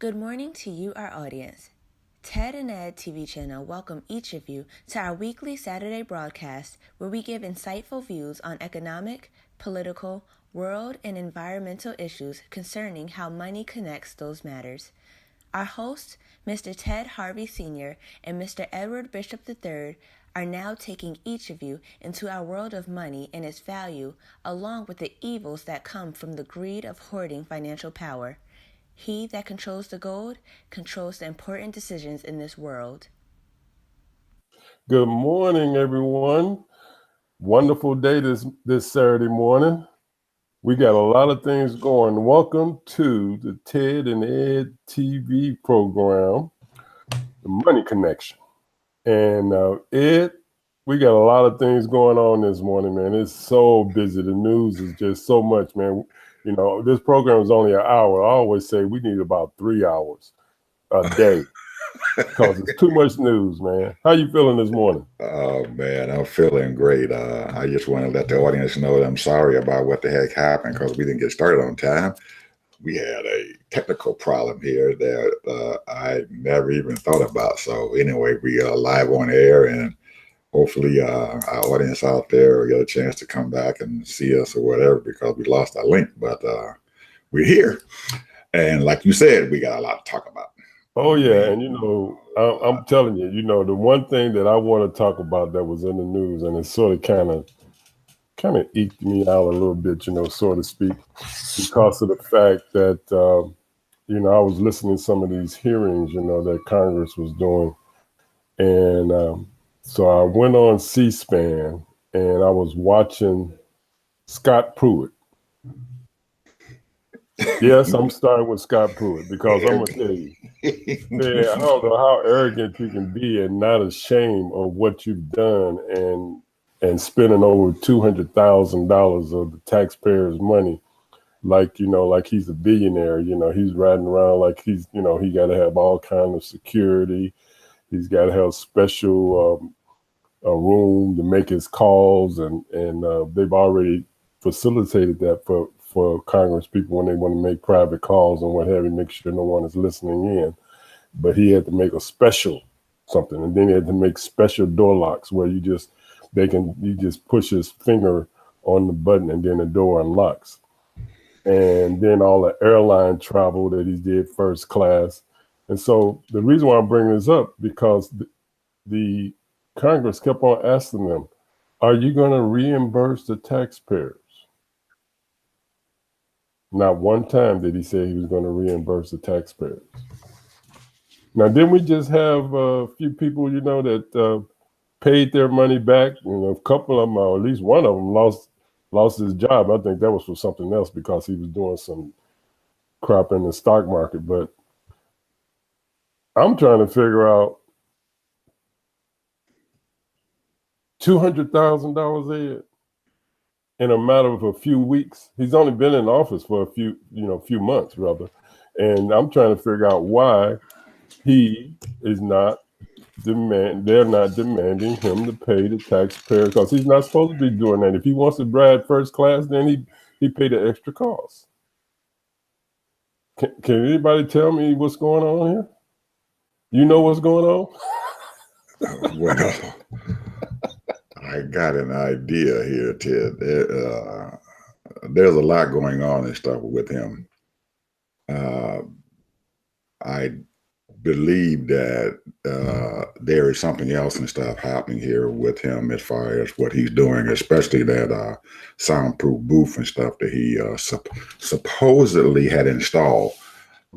Good morning to you, our audience. Ted and Ed TV channel welcome each of you to our weekly Saturday broadcast where we give insightful views on economic, political, world, and environmental issues concerning how money connects those matters. Our hosts, Mr. Ted Harvey Sr. and Mr. Edward Bishop III, are now taking each of you into our world of money and its value, along with the evils that come from the greed of hoarding financial power. He that controls the gold controls the important decisions in this world. Good morning, everyone. Wonderful day this Saturday morning. We got a lot of things going. Welcome to the Ted and Ed TV program, The Money Connection. And Ed, we got a lot of things going on this morning, man. It's so busy. The news is just so much, man. You know, this program is only an hour. I always say we need about 3 hours a day because it's too much news, man. How you feeling this morning? Oh, man, I'm feeling great. I just want to let the audience know that I'm sorry about what the heck happened because we didn't get started on time. We had a technical problem here that I never even thought about. So anyway, we are live on air, and hopefully our audience out there will get a chance to come back and see us or whatever because we lost our link. But we're here. And like you said, we got a lot to talk about. Oh, yeah. And, you know, I'm telling you, the one thing that I want to talk about that was in the news, and it sort of kind of eked me out a little bit, so to speak, because of the fact that, I was listening to some of these hearings, that Congress was doing. And so I went on C-SPAN and I was watching Scott Pruitt. Yes, I'm starting with Scott Pruitt because I'm going to tell you, man, I don't know how arrogant you can be and not ashamed of what you've done and spending over $200,000 of the taxpayers' money like he's a billionaire. He's riding around like he's, he got to have all kind of security. He's got to have special a room to make his calls, and they've already facilitated that for Congress people when they want to make private calls and what have you, make sure no one is listening in. But he had to make a special something, and then he had to make special door locks where you just push his finger on the button and then the door unlocks. And then all the airline travel that he did first class. And so the reason why I'm bringing this up, because the Congress kept on asking them, are you going to reimburse the taxpayers? Not one time did he say he was going to reimburse the taxpayers. Now, didn't we just have a few people, that paid their money back? A couple of them, or at least one of them, lost his job. I think that was for something else because he was doing some crap in the stock market. But I'm trying to figure out $200,000 in a matter of a few weeks. He's only been in office for a few months, rather. And I'm trying to figure out why he is not they're not demanding him to pay the taxpayer, because he's not supposed to be doing that. If he wants to ride first class, then he pay the extra cost. Can anybody tell me what's going on here? You know what's going on? Well, I got an idea here, Ted. There's a lot going on and stuff with him. I believe that there is something else and stuff happening here with him as far as what he's doing, especially that soundproof booth and stuff that he supposedly had installed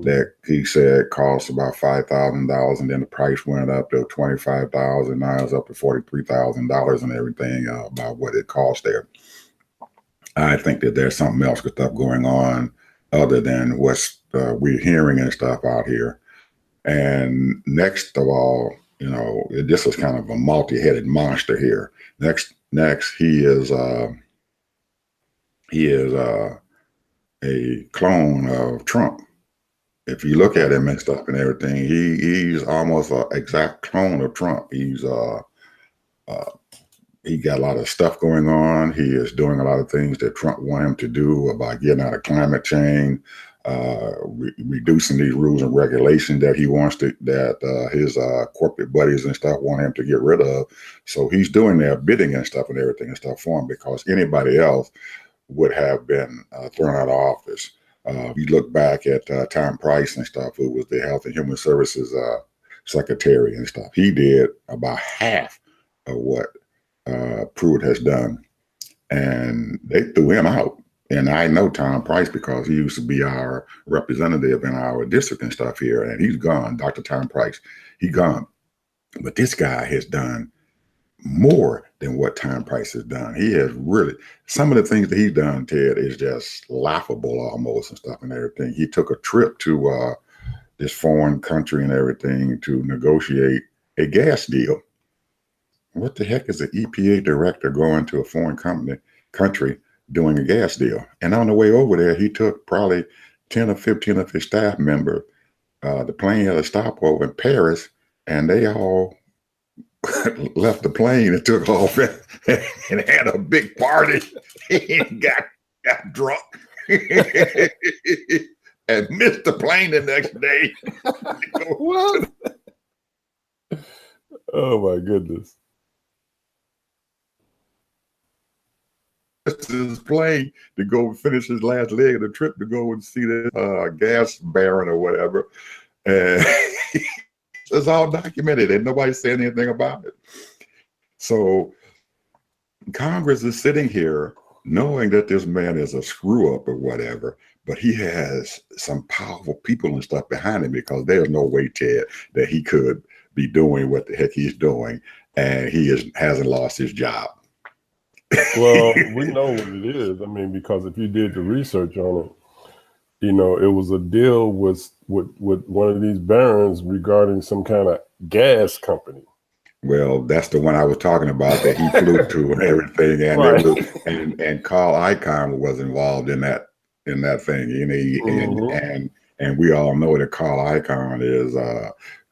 that he said cost about $5,000, and then the price went up to $25,000. Now it's up to $43,000 and everything about what it cost there. I think that there's something else with stuff going on other than what's we're hearing and stuff out here. And next of all, this is kind of a multi-headed monster here. Next, he is a clone of Trump. If you look at him and stuff and everything, he's almost an exact clone of Trump. He got a lot of stuff going on. He is doing a lot of things that Trump wanted him to do about getting out of climate change, reducing these rules and regulations that he wants his corporate buddies and stuff want him to get rid of. So he's doing their bidding and stuff and everything and stuff for him, because anybody else would have been thrown out of office. You look back at Tom Price and stuff, who was the Health and Human Services secretary and stuff. He did about half of what Pruitt has done, and they threw him out. And I know Tom Price because he used to be our representative in our district and stuff here, and he's gone. Dr. Tom Price, he's gone. But this guy has done more than what Tom Price has done. He has really, some of the things that he's done, Ted, is just laughable almost and stuff and everything. He took a trip to this foreign country and everything to negotiate a gas deal. What the heck is an EPA director going to a foreign country doing a gas deal? And on the way over there, he took probably 10 or 15 of his staff members. The plane had a stopover in Paris, and they all left the plane and took off and had a big party and got drunk and missed the plane the next day. What? Oh my goodness. His plane to go finish his last leg of the trip to go and see the gas baron or whatever. And it's all documented and nobody said anything about it. So Congress is sitting here knowing that this man is a screw up or whatever, but he has some powerful people and stuff behind him, because there's no way, Ted, that he could be doing what the heck he's doing and he hasn't lost his job. Well, we know what it is. I mean, because if you did the research on it, you know, it was a deal with one of these barons regarding some kind of gas company. Well, that's the one I was talking about that he flew to and everything, and right. and Carl Icahn was involved in that thing, and we all know that Carl Icahn is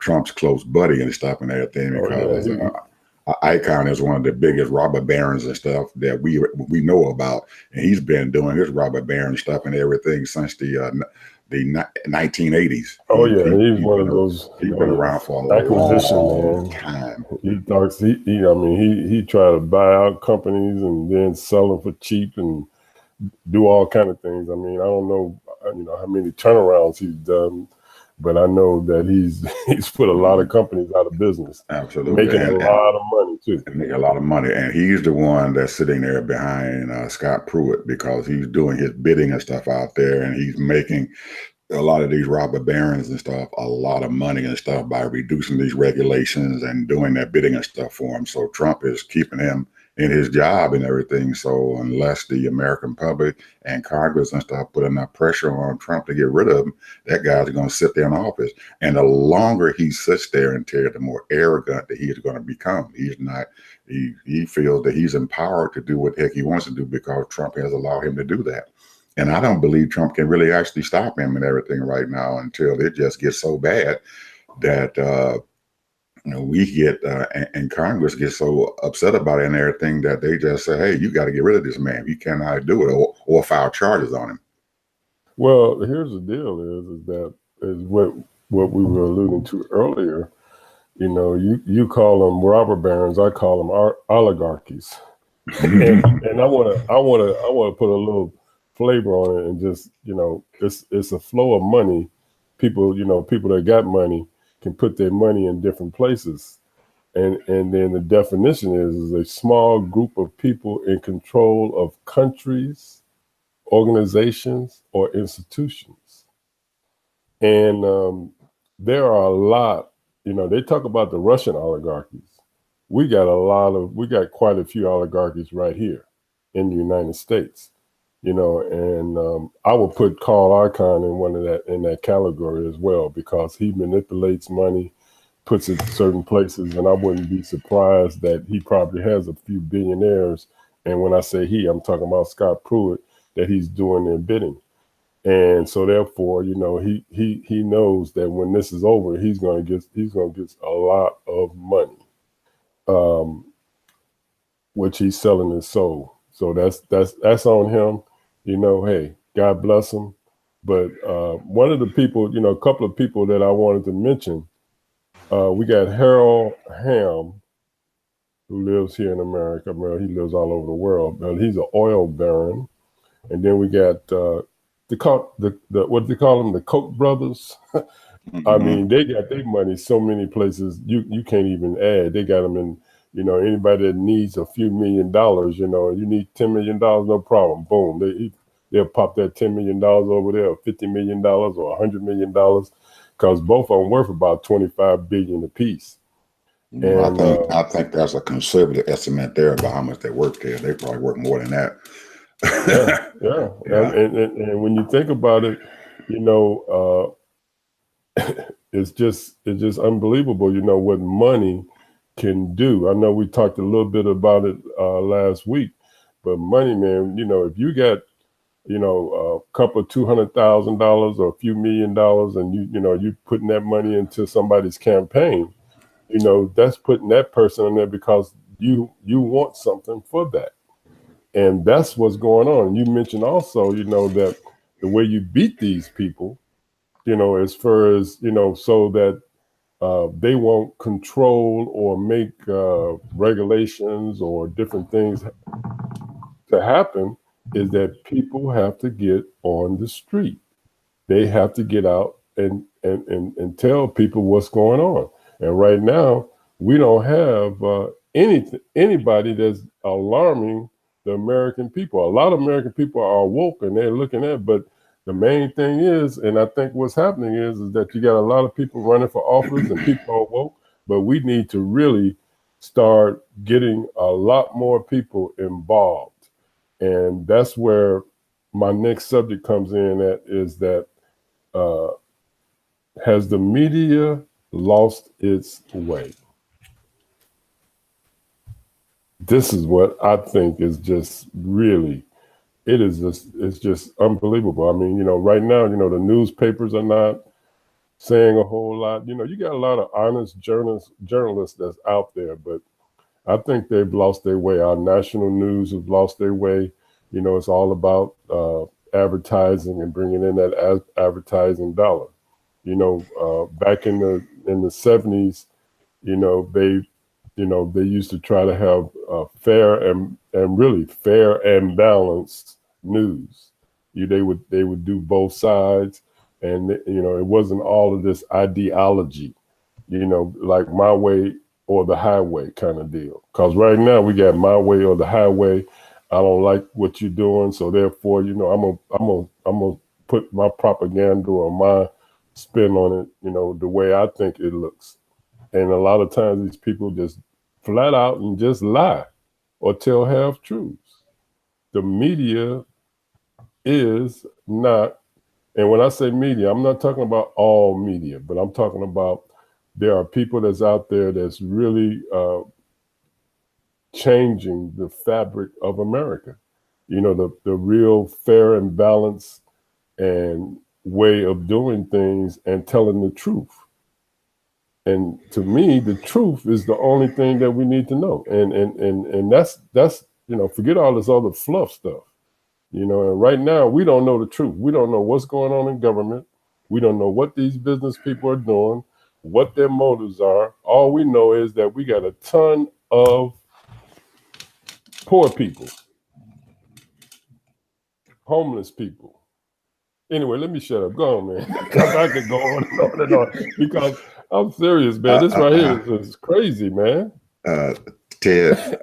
Trump's close buddy and stuff and everything, because Icahn is one of the biggest robber barons and stuff that we know about, and he's been doing his robber baron stuff and everything since the 1980s. Oh yeah, he's one of those. He's been around for a long time. He tried to buy out companies and then sell them for cheap and do all kind of things. I mean, I don't know, how many turnarounds he's done, but I know that he's put a lot of companies out of business. Absolutely, making a lot of money too. Making a lot of money, and he's the one that's sitting there behind Scott Pruitt, because he's doing his bidding and stuff out there, and he's making a lot of these robber barons and stuff a lot of money and stuff by reducing these regulations and doing that bidding and stuff for him. So Trump is keeping him in his job and everything. So unless the American public and Congress and stuff put enough pressure on Trump to get rid of him, that guy's going to sit there in office. And the longer he sits there and the more arrogant that he is going to become. He's not. He feels that he's empowered to do what the heck he wants to do because Trump has allowed him to do that. And I don't believe Trump can really actually stop him and everything right now until it just gets so bad that we get and Congress gets so upset about it and everything that they just say, hey, you got to get rid of this man. You cannot do it or file charges on him. Well, here's the deal is what we were alluding to earlier. You call them robber barons, I call them oligarchies. and I want to put a little flavor on it and just, it's a flow of money. People that got money can put their money in different places. And then the definition is a small group of people in control of countries, organizations, or institutions. And there are a lot, they talk about the Russian oligarchies. We got quite a few oligarchies right here in the United States. And I would put Carl Icahn in that category as well, because he manipulates money, puts it certain places, and I wouldn't be surprised that he probably has a few billionaires. And when I say he, I'm talking about Scott Pruitt, that he's doing their bidding. And so therefore, he knows that when this is over, he's gonna get a lot of money, which he's selling his soul. So that's on him. Hey, God bless him. But one of the people, you know, a couple of people that I wanted to mention, we got Harold Ham, who lives here in America. Well, he lives all over the world, but he's an oil baron. And then we got the what do they call them? The Koch brothers. I mean, they got their money so many places you can't even add. They got them in, you know, anybody that needs a few $1 million, you know, you need $10 million, no problem. Boom, they'll pop that $10 million over there, or $50 million, or $100 million, because both of them worth about $25 billion apiece. And I think that's a conservative estimate there about how much they work there. They probably work more than that. Yeah. And when you think about it, you know, it's just unbelievable, you know, what money can do. I know we talked a little bit about it last week, but money, man, you know, if you got, you know, a couple of $200,000 or a few $1 million, and you know, you putting that money into somebody's campaign, you know, that's putting that person in there because you want something for that. And that's what's going on. You mentioned also, you know, that the way you beat these people, you know, as far as, you know, so that they won't control or make regulations or different things to happen, is that people have to get on the street. They have to get out and tell people what's going on. And right now, we don't have anybody that's alarming the American people. A lot of American people are woke and they're looking at, but the main thing is, and I think what's happening is that you got a lot of people running for office and people are woke, but we need to really start getting a lot more people involved. And that's where my next subject comes in at, is that has the media lost its way? This is what I think is just really, it's just unbelievable. I mean, you know, right now, you know, the newspapers are not saying a whole lot. You know, you got a lot of honest journalists that's out there, but I think they've lost their way. Our national news has lost their way. You know, it's all about advertising and bringing in that advertising dollar. You know, back in the 70s, you know, they used to try to have fair and really fair and balanced news. They would do both sides, and you know, it wasn't all of this ideology, you know, like my way or the highway kind of deal. Because right now we got my way or the highway. I don't like what you're doing, so therefore, you know, I'm gonna put my propaganda or my spin on it, you know, the way I think it looks. And a lot of times these people just flat out and just lie or tell half truths. The media is not, and when I say media, I'm not talking about all media, but I'm talking about there are people that's out there that's really changing the fabric of America. You know, the real fair and balanced and way of doing things and telling the truth. And to me, the truth is the only thing that we need to know. And that's you know, forget all this other fluff stuff. You know, and right now we don't know the truth. We don't know what's going on in government. We don't know what these business people are doing, what their motives are. All we know is that we got a ton of poor people, homeless people. Anyway, let me shut up. Go on, man. Because I could go on and on and on. Because I'm serious, man. This right here is crazy, man. Ted,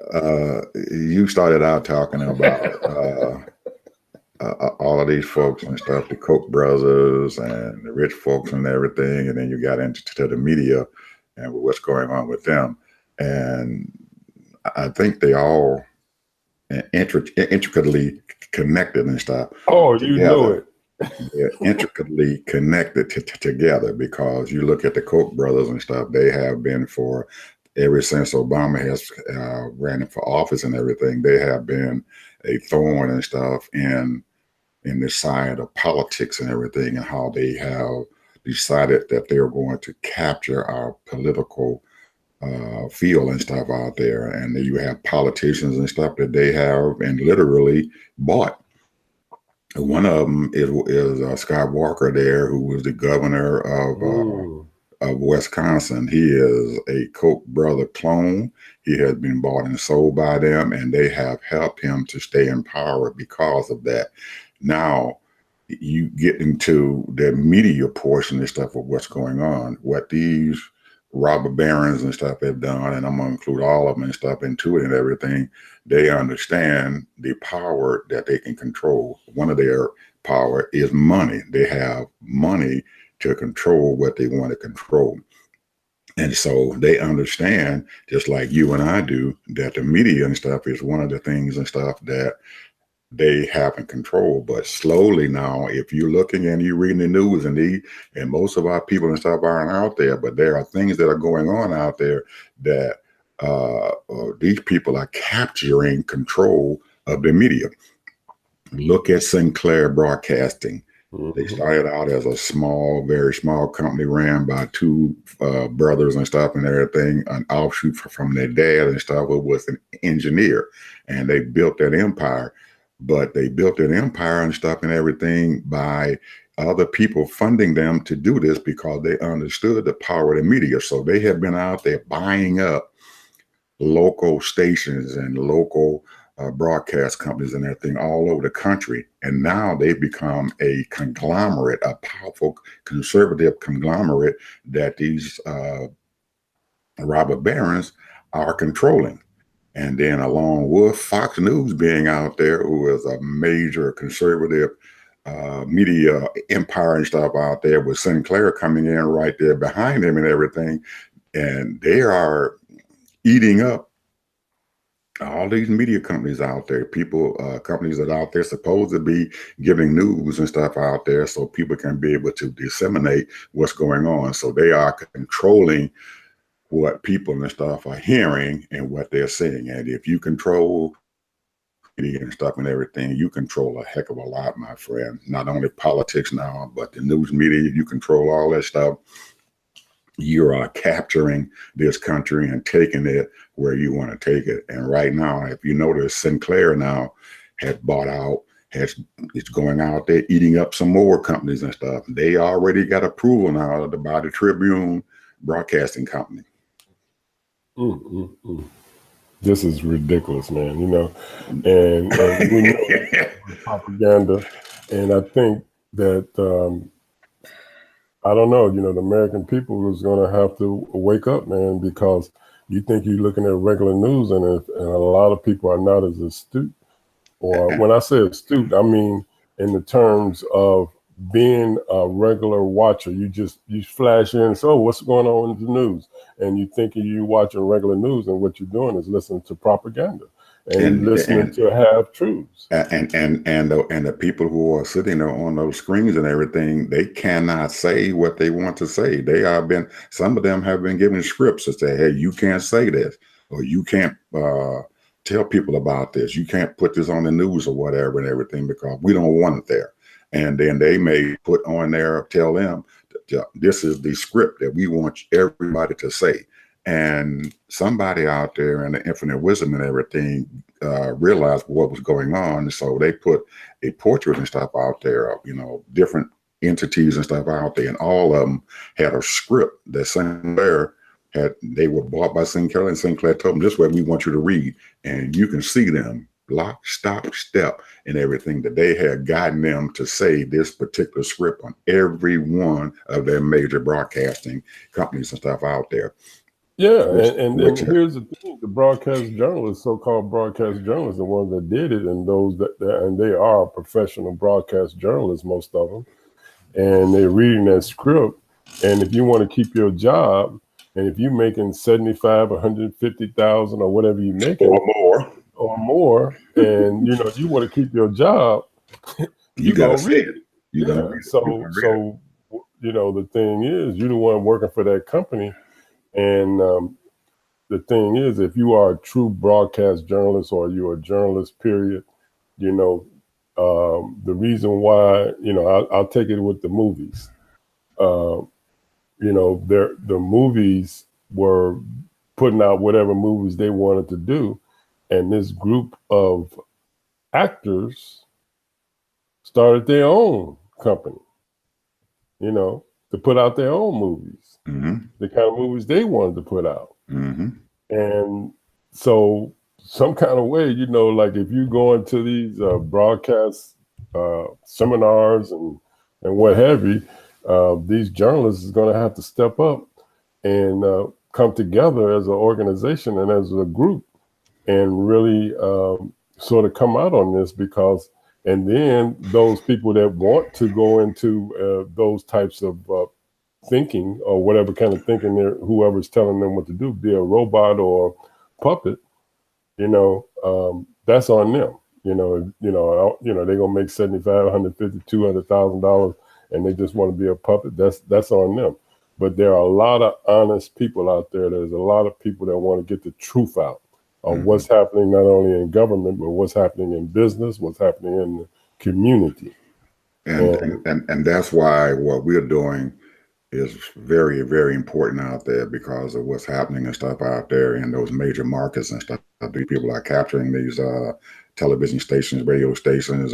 you started out talking about all of these folks and stuff, the Koch brothers and the rich folks and everything, and then you got into the media and what's going on with them. And I think they all intricately connected and stuff. Oh, together. You know it. They're intricately connected together, because you look at the Koch brothers and stuff, they have been for ever since Obama has ran for office and everything, they have been a thorn and stuff in the side of politics and everything, and how they have decided that they're going to capture our political field and stuff out there. And then you have politicians and stuff that they have and literally bought. One of them is Scott Walker there, who was the governor of Wisconsin. He is a Koch brother clone. He has been bought and sold by them, and they have helped him to stay in power because of that. Now, you get into the media portion and stuff of what's going on, what these robber barons and stuff have done, and I'm going to include all of them and stuff into it and everything. They understand the power that they can control. One of their power is money. They have money to control what they want to control. And so they understand, just like you and I do, that the media and stuff is one of the things and stuff that they have in control. But slowly now, if you're looking and you're reading the news, and most of our people and stuff aren't out there, but there are things that are going on out there that these people are capturing control of the media. Look at Sinclair Broadcasting. They started out as a small, very small company ran by two brothers and stuff and everything, an offshoot from their dad and stuff, who was an engineer, and they built that empire. But they built an empire and stuff and everything by other people funding them to do this because they understood the power of the media. So they have been out there buying up local stations and local broadcast companies and everything all over the country. And now they've become a conglomerate, a powerful conservative conglomerate that these robber barons are controlling. And then along with Fox News being out there, who is a major conservative media empire and stuff out there, with Sinclair coming in right there behind him and everything. And they are eating up all these media companies out there, companies that are out there supposed to be giving news and stuff out there so people can be able to disseminate what's going on. So they are controlling what people and stuff are hearing and what they're seeing. And if you control media and stuff and everything, you control a heck of a lot, my friend. Not only politics now, but the news media, you control all that stuff. You are capturing this country and taking it where you want to take it. And right now, if you notice, Sinclair now has bought out, it's going out there eating up some more companies and stuff. They already got approval now by the Tribune Broadcasting Company. This is ridiculous, man. You know, and we know propaganda, and I think that I don't know. You know, the American people is going to have to wake up, man, because you think you're looking at regular news, and a lot of people are not as astute. Or when I say astute, I mean in the terms of being a regular watcher. You flash in and say, oh, what's going on in the news? And you thinking you watching regular news, and what you're doing is listening to propaganda and listening to half truths. And the people who are sitting there on those screens and everything, they cannot say what they want to say. Some of them have been given scripts to say, hey, you can't say this, or you can't tell people about this. You can't put this on the news or whatever and everything, because we don't want it there. And then they may put on there, tell them, this is the script that we want everybody to say. And somebody out there in the infinite wisdom and everything realized what was going on. So they put a portrait and stuff out there of, different entities and stuff out there. And all of them had a script that Sinclair had. They were bought by Sinclair, and Sinclair told them, this way we want you to read. And you can see them lock, stop, step, and everything that they had gotten them to say this particular script on every one of their major broadcasting companies and stuff out there. Yeah, and here's the thing: the broadcast journalists, so-called broadcast journalists, the ones that did it, and and they are professional broadcast journalists, most of them, and they're reading that script. And if you want to keep your job, and if you're making 75, 150,000, or whatever you're making, or more, and you want to keep your job, you gotta read it. So the thing is, you're the one working for that company. And the thing is, if you are a true broadcast journalist, or you're a journalist, period, the reason why, I'll take it with the movies. The movies were putting out whatever movies they wanted to do. And this group of actors started their own company, you know, to put out their own movies, the kind of movies they wanted to put out. And so some kind of way, you know, like if you go into these broadcast seminars and what have you, these journalists is going to have to step up and come together as an organization and as a group and really sort of come out on this, because and then those people that want to go into those types of thinking or whatever kind of thinking whoever's telling them what to do, be a robot or puppet, you know, that's on them. They're gonna make $75, $150, $200,000, and they just want to be a puppet. That's on them. But there are a lot of honest people out there. There's a lot of people that want to get the truth out of what's happening not only in government, but what's happening in business, what's happening in the community. And that's why what we're doing is very, very important out there, because of what's happening and stuff out there in those major markets and stuff. These people are capturing these television stations, radio stations,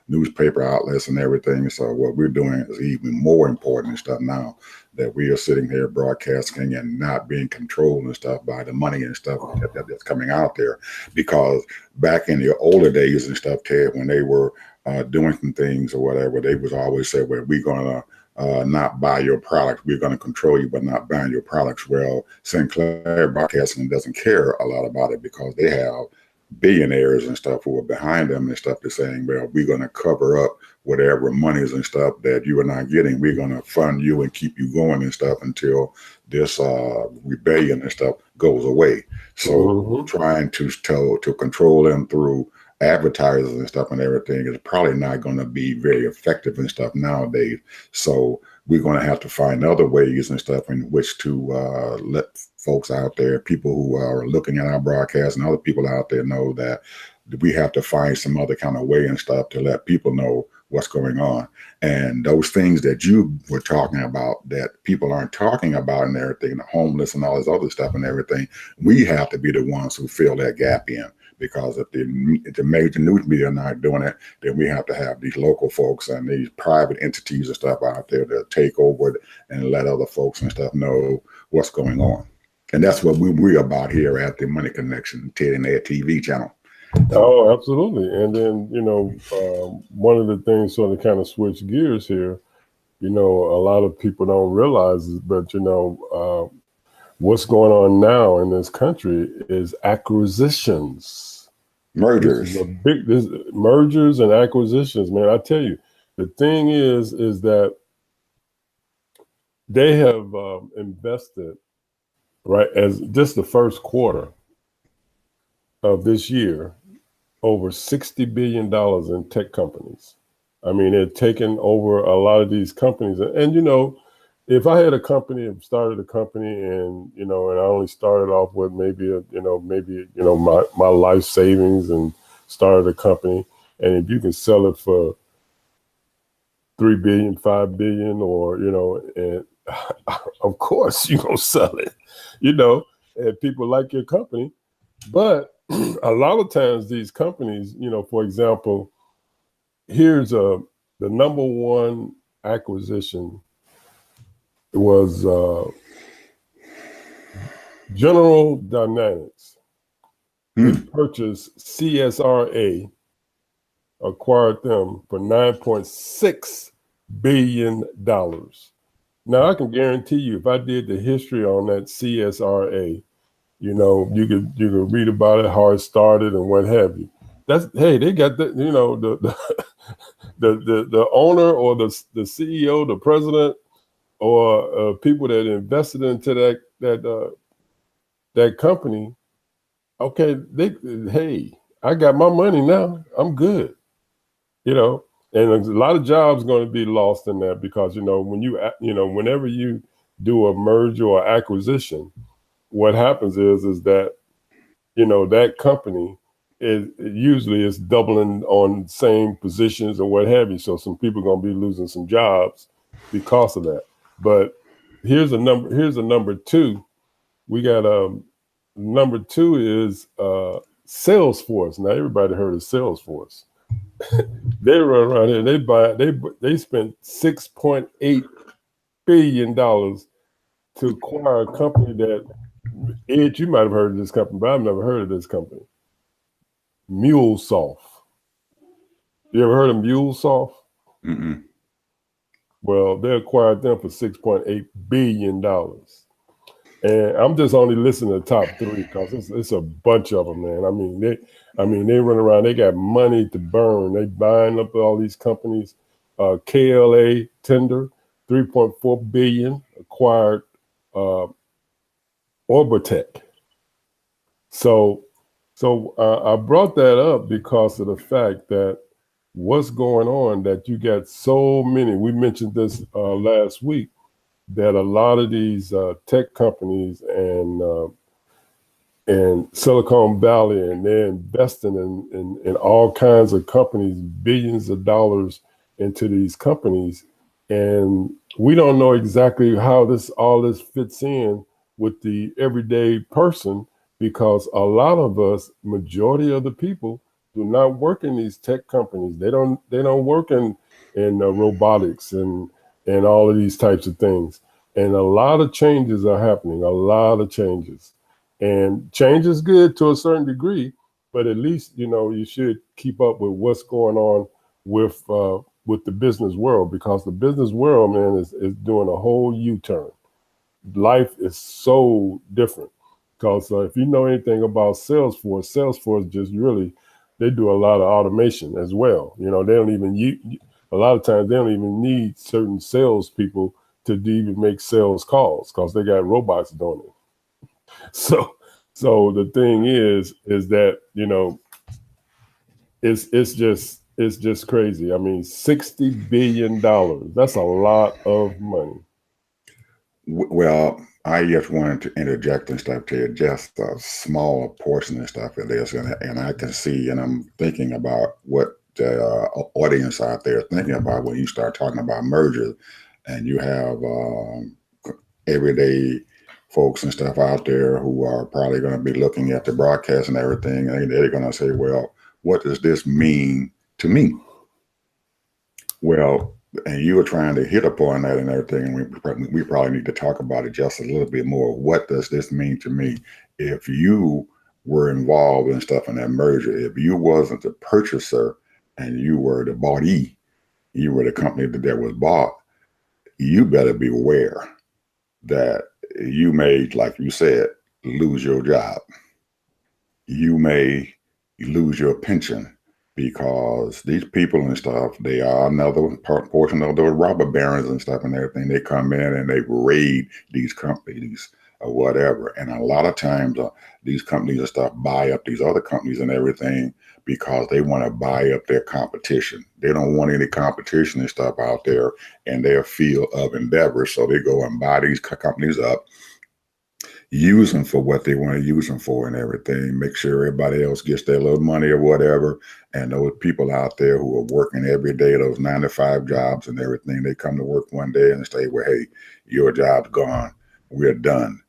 newspaper outlets and everything. So what we're doing is even more important and stuff now, that we are sitting here broadcasting and not being controlled and stuff by the money and stuff that's coming out there. Because back in the older days and stuff, Ted, when they were doing some things or whatever, they was always say, well, we're going to not buy your products. We're going to control you, but not buying your products. Well, Sinclair Broadcasting doesn't care a lot about it, because they have billionaires and stuff who are behind them and stuff. They're saying, well, we're going to cover up whatever monies and stuff that you are not getting. We're going to fund you and keep you going and stuff until this rebellion and stuff goes away. So trying to control them through advertisers and stuff and everything is probably not going to be very effective and stuff nowadays. So we're going to have to find other ways and stuff in which to let folks out there, people who are looking at our broadcast and other people out there, know that we have to find some other kind of way and stuff to let people know what's going on. And those things that you were talking about that people aren't talking about and everything, the homeless and all this other stuff and everything, we have to be the ones who fill that gap in. Because if the major news media are not doing it, then we have to have these local folks and these private entities and stuff out there to take over it and let other folks and stuff know what's going on. And that's what we're about here at the Money Connection, Ted and Ed TV channel. Oh, absolutely. And then, one of the things sort of kind of switch gears here, a lot of people don't realize it, but, what's going on now in this country is acquisitions. Mergers. Mergers and acquisitions, man. I tell you, the thing is that they have invested, right, as just the first quarter of this year, over $60 billion in tech companies. I mean, they're taking over a lot of these companies. And if I had a company and started a company and, and I only started off with maybe my life savings and started a company, and if you can sell it for $3 billion, $5 billion, or, and of course you're going to sell it, and people like your company. But a lot of times these companies, for example, here's the number one acquisition was General Dynamics. They purchased CSRA, acquired them for $9.6 billion. Now, I can guarantee you, if I did the history on that CSRA, you could read about it, how it started and what have you. They got the the owner or the CEO, the president, or people that invested into that company. Okay, I got my money now. I'm good. And a lot of jobs going to be lost in that, because whenever you do a merger or acquisition, what happens is that that company is doubling on same positions and what have you. So some people are going to be losing some jobs because of that. But here's a number two. We got number two is Salesforce. Now everybody heard of Salesforce. They run around here. They spent $6.8 billion to acquire a company that, Ed, you might have heard of this company, but I've never heard of this company. MuleSoft. You ever heard of MuleSoft? Mm-mm. Well, they acquired them for $6.8 billion. And I'm just only listening to the top three because it's a bunch of them, man. I mean, they run around. They got money to burn. They buying up all these companies. KLA Tender, $3.4 billion, acquired Orbitech. So I brought that up because of the fact that what's going on, that you got so many. We mentioned this last week, that a lot of these tech companies and Silicon Valley, and they're investing in all kinds of companies, billions of dollars into these companies, and we don't know exactly how all this fits in with the everyday person, because a lot of us, majority of the people, do not work in these tech companies. They don't work in robotics and all of these types of things. And a lot of changes are happening, a lot of changes. And change is good to a certain degree, but at least, you should keep up with what's going on with the business world, because the business world, man, is doing a whole U-turn. Life is so different, because if you know anything about Salesforce just really, they do a lot of automation as well. They don't even a lot of times they don't even need certain salespeople to even make sales calls, because they got robots doing it. So the thing is that, it's just crazy. I mean, $60 billion, that's a lot of money. Well, I just wanted to interject and stuff to you, just a small portion of stuff of this, and I can see, and I'm thinking about what the audience out there thinking about when you start talking about mergers, and you have everyday folks and stuff out there who are probably going to be looking at the broadcast and everything, and they're going to say, well, what does this mean to me? Well, and you were trying to hit upon that and everything, and we probably need to talk about it just a little bit more. What does this mean to me? If you were involved in stuff in that merger, if you wasn't the purchaser and you were the boughtie, you were the company that was bought, you better be aware that you may, like you said, lose your job. You may lose your pension, because these people and stuff, they are another portion of those robber barons and stuff and everything. They come in and they raid these companies or whatever. And a lot of times these companies and stuff buy up these other companies and everything because they want to buy up their competition. They don't want any competition and stuff out there in their field of endeavor. So they go and buy these companies up, use them for what they want to use them for and everything, make sure everybody else gets their little money or whatever. And those people out there who are working every day, those 9-to-5 jobs and everything, they come to work one day and say, well, hey, your job's gone, we're done.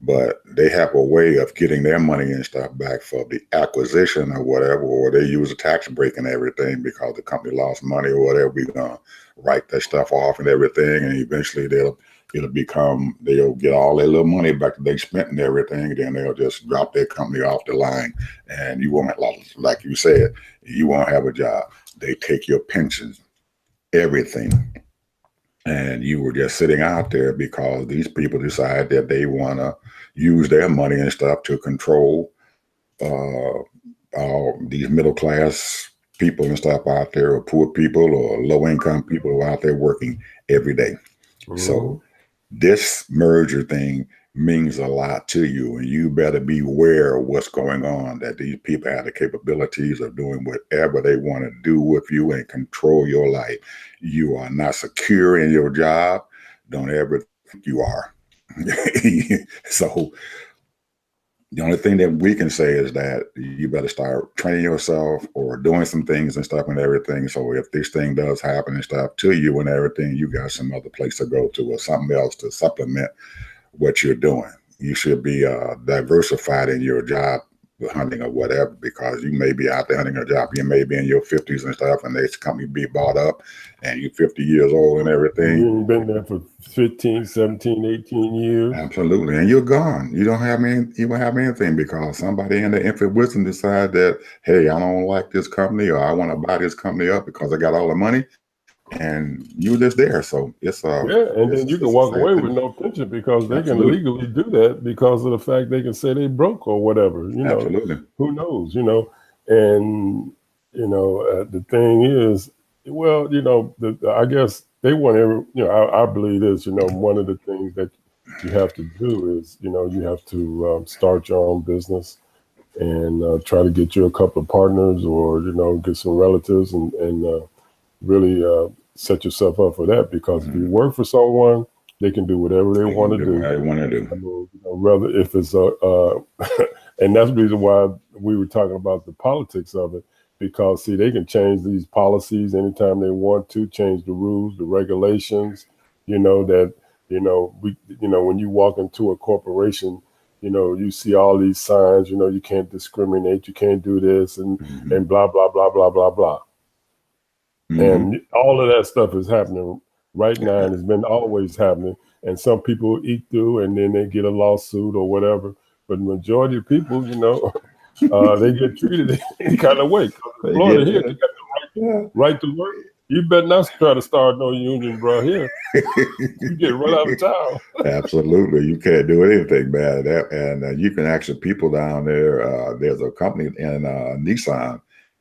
But they have a way of getting their money and stuff back for the acquisition or whatever, or they use a tax break and everything because the company lost money or whatever. We're going to write that stuff off and everything, and eventually they'll get all their little money back that they spent and everything. Then they'll just drop their company off the line, and you won't, like you said, you won't have a job. They take your pensions, everything, and you were just sitting out there because these people decide that they want to use their money and stuff to control these middle class people and stuff out there, or poor people or low income people who are out there working every day. Mm-hmm. So this merger thing means a lot to you, and you better be aware of what's going on, that these people have the capabilities of doing whatever they want to do with you and control your life. You are not secure in your job. Don't ever think you are. So the only thing that we can say is that you better start training yourself or doing some things and stuff and everything. So if this thing does happen and stuff to you and everything, you got some other place to go to or something else to supplement what you're doing. You should be diversified in your job hunting or whatever, because you may be out there hunting a job, you may be in your 50s and stuff, and this company be bought up and you're 50 years old and everything. You've been there for 15, 17, 18 years. Absolutely. And you're gone. You don't have anything because somebody in the infinite wisdom decide that, hey, I don't like this company, or I want to buy this company up because I got all the money, and you're just there. So it's and then you can walk away with no pension because they can legally do that because of the fact they can say they broke or whatever. Absolutely. Who knows? And the thing is, well, I guess they want every. I believe this. One of the things that you have to do is, you have to start your own business and try to get you a couple of partners, or get some relatives and really set yourself up for that, because if you work for someone, they can do whatever they want to do. They want to do. I mean, rather if it's and that's the reason why we were talking about the politics of it, because see, they can change these policies anytime they want to, change the rules, the regulations. That when you walk into a corporation, you see all these signs. You can't discriminate, you can't do this, and blah blah blah blah blah blah. And all of that stuff is happening right now, and it's been always happening. And some people eat through, and then they get a lawsuit or whatever. But the majority of people, they get treated any kind of way. Florida here, they got the right to work. You better not try to start no union, bro. Here, you get run out of town. Absolutely, you can't do anything bad. And you can actually, people down there. There's a company in Nissan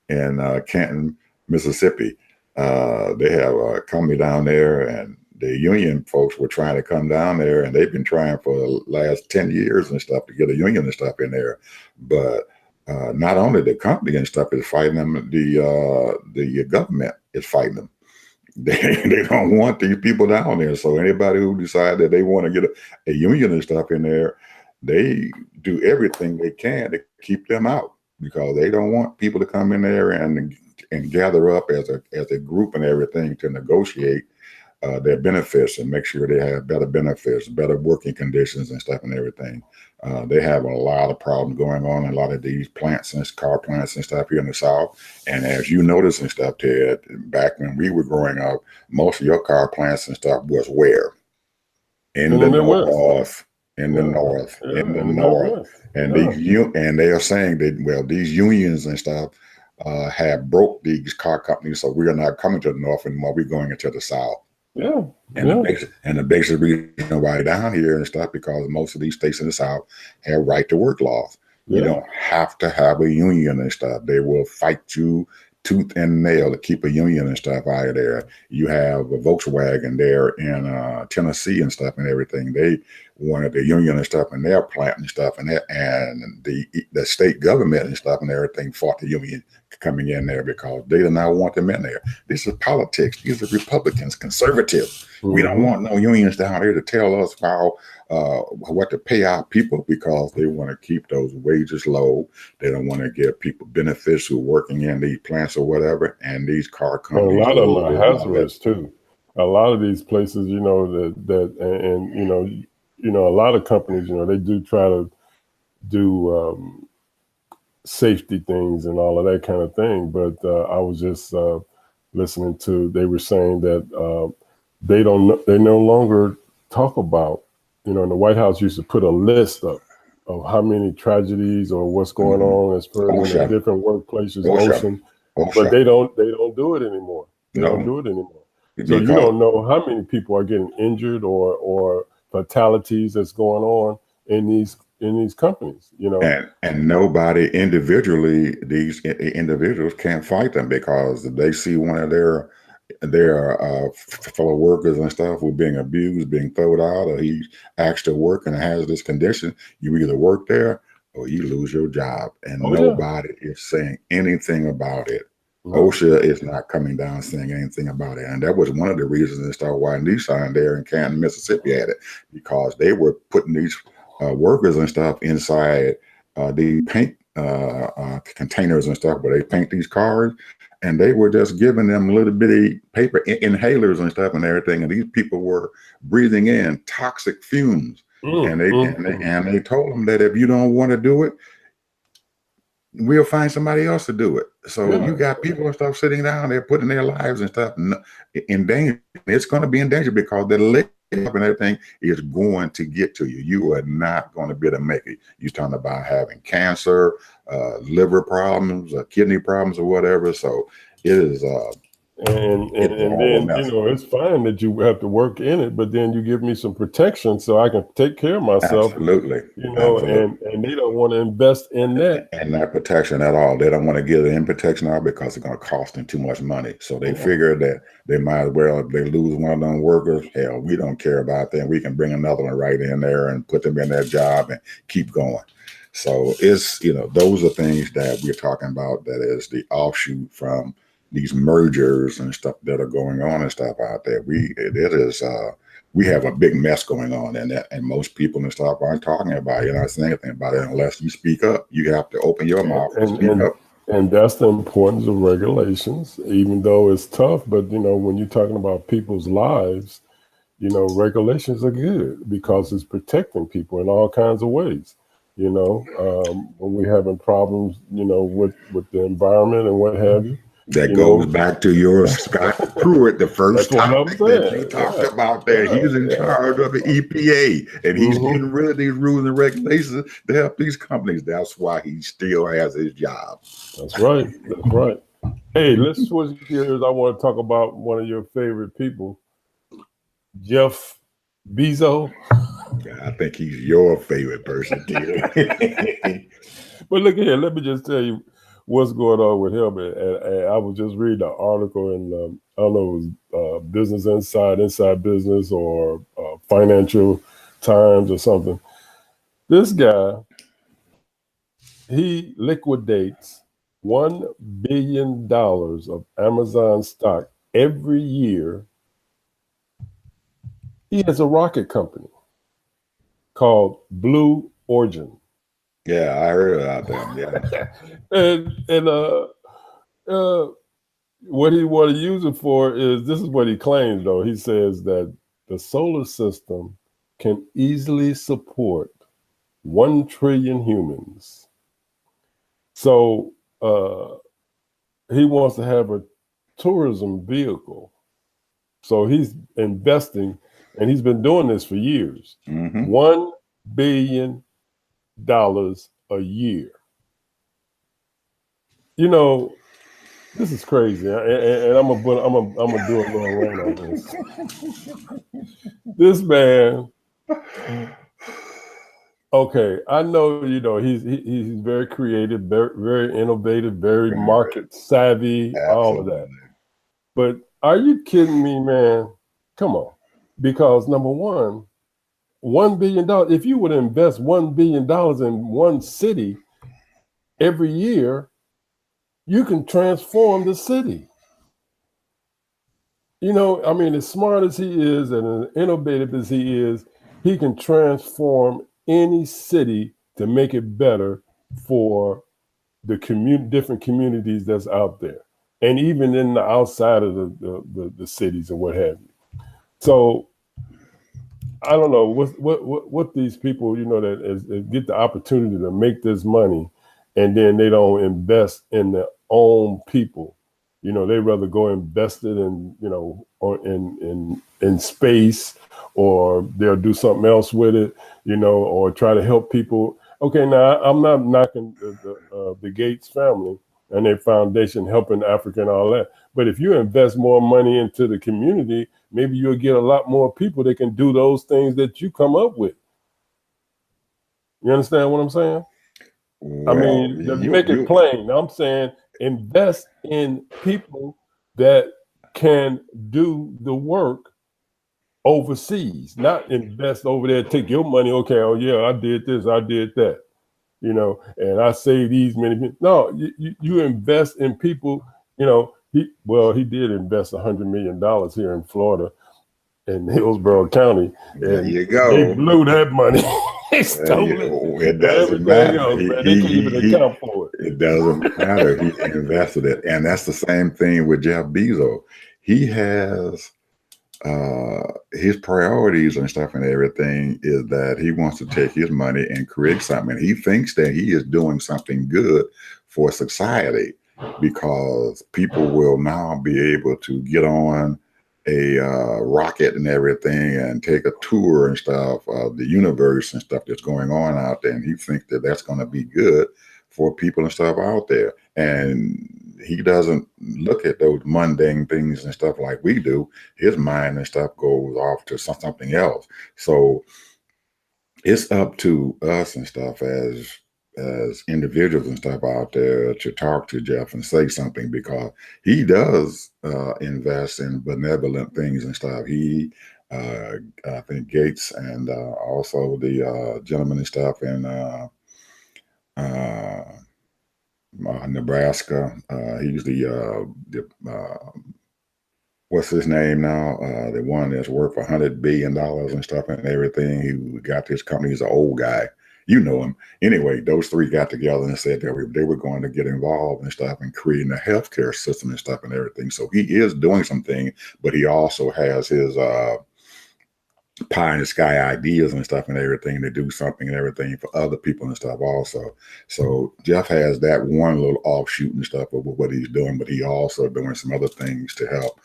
in Canton, Mississippi. They have a company down there, and the union folks were trying to come down there, and they've been trying for the last 10 years and stuff to get a union and stuff in there. But not only the company and stuff is fighting them, the government is fighting them. They don't want these people down there. So anybody who decides that they want to get a union and stuff in there, they do everything they can to keep them out, because they don't want people to come in there and gather up as a group and everything to negotiate their benefits and make sure they have better benefits, better working conditions and stuff and everything. They have a lot of problems going on in a lot of these plants and car plants and stuff here in the South. And as you notice and stuff, Ted, back when we were growing up, most of your car plants and stuff was where? In the North. In the North. And and they are saying that, well, these unions and stuff have broke these car companies, so we are not coming to the North anymore. We're going into the South. The basic reason why down here and stuff, because most of these states in the South have right to work laws. You don't have to have a union and stuff. They will fight you tooth and nail to keep a union and stuff out of there. You have a Volkswagen there in Tennessee and stuff and everything. They wanted the union and stuff in their plant and stuff, and the state government and stuff and everything fought the union coming in there because they did not want them in there. This is politics. These are Republicans, conservative. We don't want no unions down here to tell us how what to pay our people, because they want to keep those wages low. They don't want to give people benefits who are working in these plants or whatever. And these car companies, a lot of them are hazardous too. A lot of these places, a lot of companies, they do try to do safety things and all of that kind of thing. But I was just listening to, they were saying that they no longer talk about, the White House used to put a list up of how many tragedies or what's going on as far as in different workplaces, but they don't do it anymore. They don't do it anymore. So you don't know how many people are getting injured or fatalities that's going on in these companies, And nobody individually, these individuals can't fight them, because they see one of their fellow workers and stuff who are being abused, being thrown out, or he's asked to work and has this condition. You either work there or you lose your job, and nobody is saying anything about it. OSHA is not coming down saying anything about it. And that was one of the reasons and stuff why Nissan there in Canton, Mississippi had it, because they were putting these workers and stuff inside the paint containers and stuff where they paint these cars, and they were just giving them little bitty paper inhalers and stuff and everything, and these people were breathing in toxic fumes. And they told them that if you don't want to do it, we'll find somebody else to do it. So Yeah. you got people and stuff sitting down there putting their lives and stuff in danger. It's going to be in danger because the leg and everything is going to get to you. You are not going to be able to make it. You're talking about having cancer, liver problems, kidney problems, or whatever. So it is. And then, you know, it's fine that you have to work in it, but then you give me some protection so I can take care of myself. Absolutely. You know, Absolutely. and they don't want to invest in that. And that protection at all. They don't want to get in protection out because it's going to cost them too much money. So they figure that they might as well, if they lose one of them workers, hell, we don't care about that. We can bring another one right in there and put them in their job and keep going. So it's, you know, those are things that we're talking about that is the offshoot from these mergers and stuff that are going on and stuff out there. We have a big mess going on in that, and most people and stuff aren't talking about it. You're not saying anything about it unless you speak up. You have to open your mouth and speak up. And that's the importance of regulations, even though it's tough. But, you know, when you're talking about people's lives, you know, regulations are good because it's protecting people in all kinds of ways. You know, when we're having problems, you know, with the environment and what have you. That goes back to your Scott Pruitt, the first topic that you talked about there. He's in charge of the EPA, and he's getting rid of these rules and regulations to help these companies. That's why he still has his job. That's right. That's right. Hey, let's switch gears. I want to talk about one of your favorite people, Jeff Bezo. I think he's your favorite person, too. But look here, let me just tell you what's going on with him. And I was just reading an article in, I don't know, it was Business Inside Business, or Financial Times or something. This guy, he liquidates $1 billion of Amazon stock every year. He has a rocket company called Blue Origin. Yeah, I heard about them. Yeah. and what he want to use it for is, this is what he claims, though. He says that the solar system can easily support 1 trillion humans. So he wants to have a tourism vehicle. So he's investing, and he's been doing this for years. $1 billion a year. You know, this is crazy, and I'm gonna do a little rant on this. This man, okay, I know, you know, he's very creative, very innovative, very market savvy, all of that. But are you kidding me, man? Come on, because number one, $1 billion. If you would invest $1 billion in one city every year, you can transform the city. You know, I mean, as smart as he is and as innovative as he is, he can transform any city to make it better for the different communities that's out there, and even in the outside of the cities and what have you. So I don't know what these people, you know, that get the opportunity to make this money, and then they don't invest in their own people. You know, they rather go invest it in, you know, or in space, or they'll do something else with it, you know, or try to help people. Okay, now I'm not knocking the Gates family and their foundation helping Africa and all that, but if you invest more money into the community, maybe you'll get a lot more people that can do those things that you come up with. You understand what I'm saying? Well, I mean, make it plain. I'm saying invest in people that can do the work overseas, not invest over there, take your money. Okay, oh yeah, I did this, I did that, you know, and I saved these many people. No, you invest in people, you know. He did invest $100 million here in Florida, in Hillsborough County. There you go. They blew that money. They stole it. It doesn't matter. They can't even account for it. It doesn't matter. He invested it. And that's the same thing with Jeff Bezo. He has his priorities and stuff and everything is that he wants to take his money and create something. He thinks that he is doing something good for society, because people will now be able to get on a rocket and everything and take a tour and stuff of the universe and stuff that's going on out there. And he thinks that that's going to be good for people and stuff out there. And he doesn't look at those mundane things and stuff like we do. His mind and stuff goes off to something else. So it's up to us and stuff as individuals and stuff out there to talk to Jeff and say something, because he does invest in benevolent things and stuff. He I think Gates and also the gentleman and stuff in Nebraska. He's the what's his name now? The one that's worth $100 billion and stuff and everything. He got this company. He's an old guy. You know him. Anyway, those three got together and said that they were going to get involved and stuff and creating a healthcare system and stuff and everything. So he is doing something, but he also has his pie in the sky ideas and stuff and everything to do something and everything for other people and stuff also. So Jeff has that one little offshoot and stuff of what he's doing, but he also doing some other things to help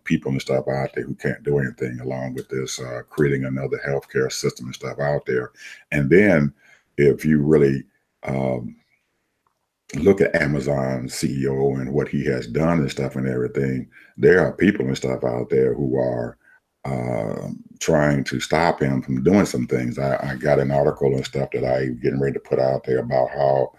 people and stuff out there who can't do anything, along with this creating another healthcare system and stuff out there. And then if you really look at Amazon CEO and what he has done and stuff and everything, there are people and stuff out there who are trying to stop him from doing some things. I got an article and stuff that I'm getting ready to put out there about how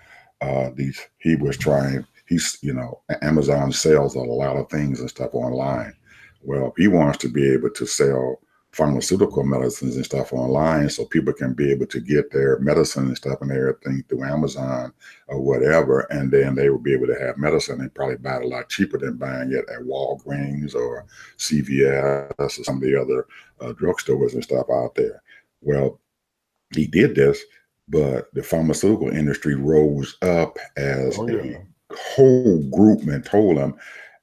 Amazon sells a lot of things and stuff online. Well, he wants to be able to sell pharmaceutical medicines and stuff online, so people can be able to get their medicine and stuff and everything through Amazon or whatever, and then they will be able to have medicine and probably buy it a lot cheaper than buying it at Walgreens or CVS or some of the other drugstores and stuff out there. Well, he did this, but the pharmaceutical industry rose up as a whole group and told him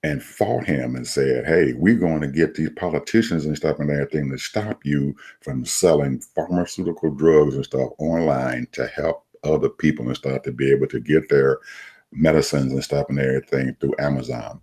and fought him and said, hey, we're going to get these politicians and stuff and everything to stop you from selling pharmaceutical drugs and stuff online to help other people and stuff to be able to get their medicines and stuff and everything through Amazon.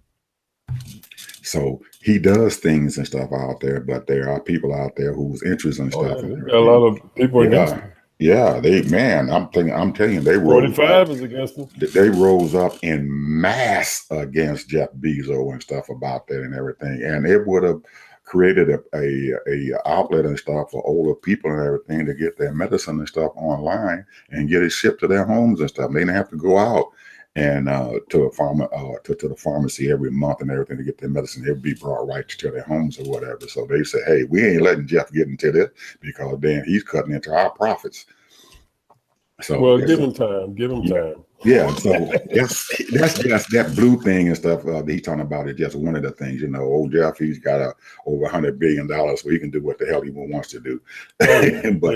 So he does things and stuff out there, but there are people out there whose interests and stuff. Got a lot of people against him. Yeah, I'm telling you, they rose 45 up. is against them. They rose up in mass against Jeff Bezo and stuff about that and everything, and it would have created a outlet and stuff for older people and everything to get their medicine and stuff online and get it shipped to their homes and stuff. They didn't have to go out and to the pharmacy every month and everything to get their medicine. It would be brought right to their homes or whatever. So they said, hey, we ain't letting Jeff get into this, because then he's cutting into our profits. So well, give him time. Give him time. Yeah, so that's just that blue thing and stuff that he's talking about is just one of the things. Old Jeff, he's got over $100 billion, so he can do what the hell he wants to do. But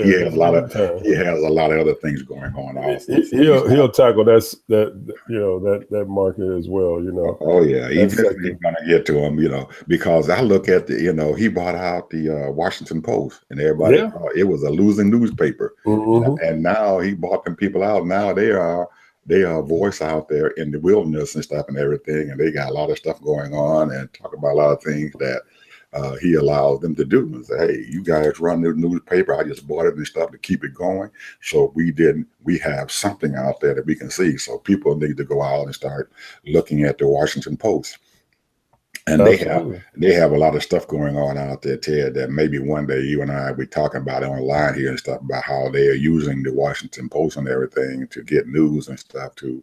he has a lot of other things going on also. He'll tackle that market as well. Oh yeah, he's going to get to him. Because I look at he bought out the Washington Post, and everybody thought it was a losing newspaper, and now he bought them people out. Now they are a voice out there in the wilderness and stuff and everything, and they got a lot of stuff going on and talk about a lot of things that he allows them to do. And say, hey, you guys run the newspaper. I just bought it and stuff to keep it going. So we have something out there that we can see. So people need to go out and start looking at the Washington Post. And they have a lot of stuff going on out there, Ted, that maybe one day you and I will be talking about it online here and stuff about how they are using the Washington Post and everything to get news and stuff to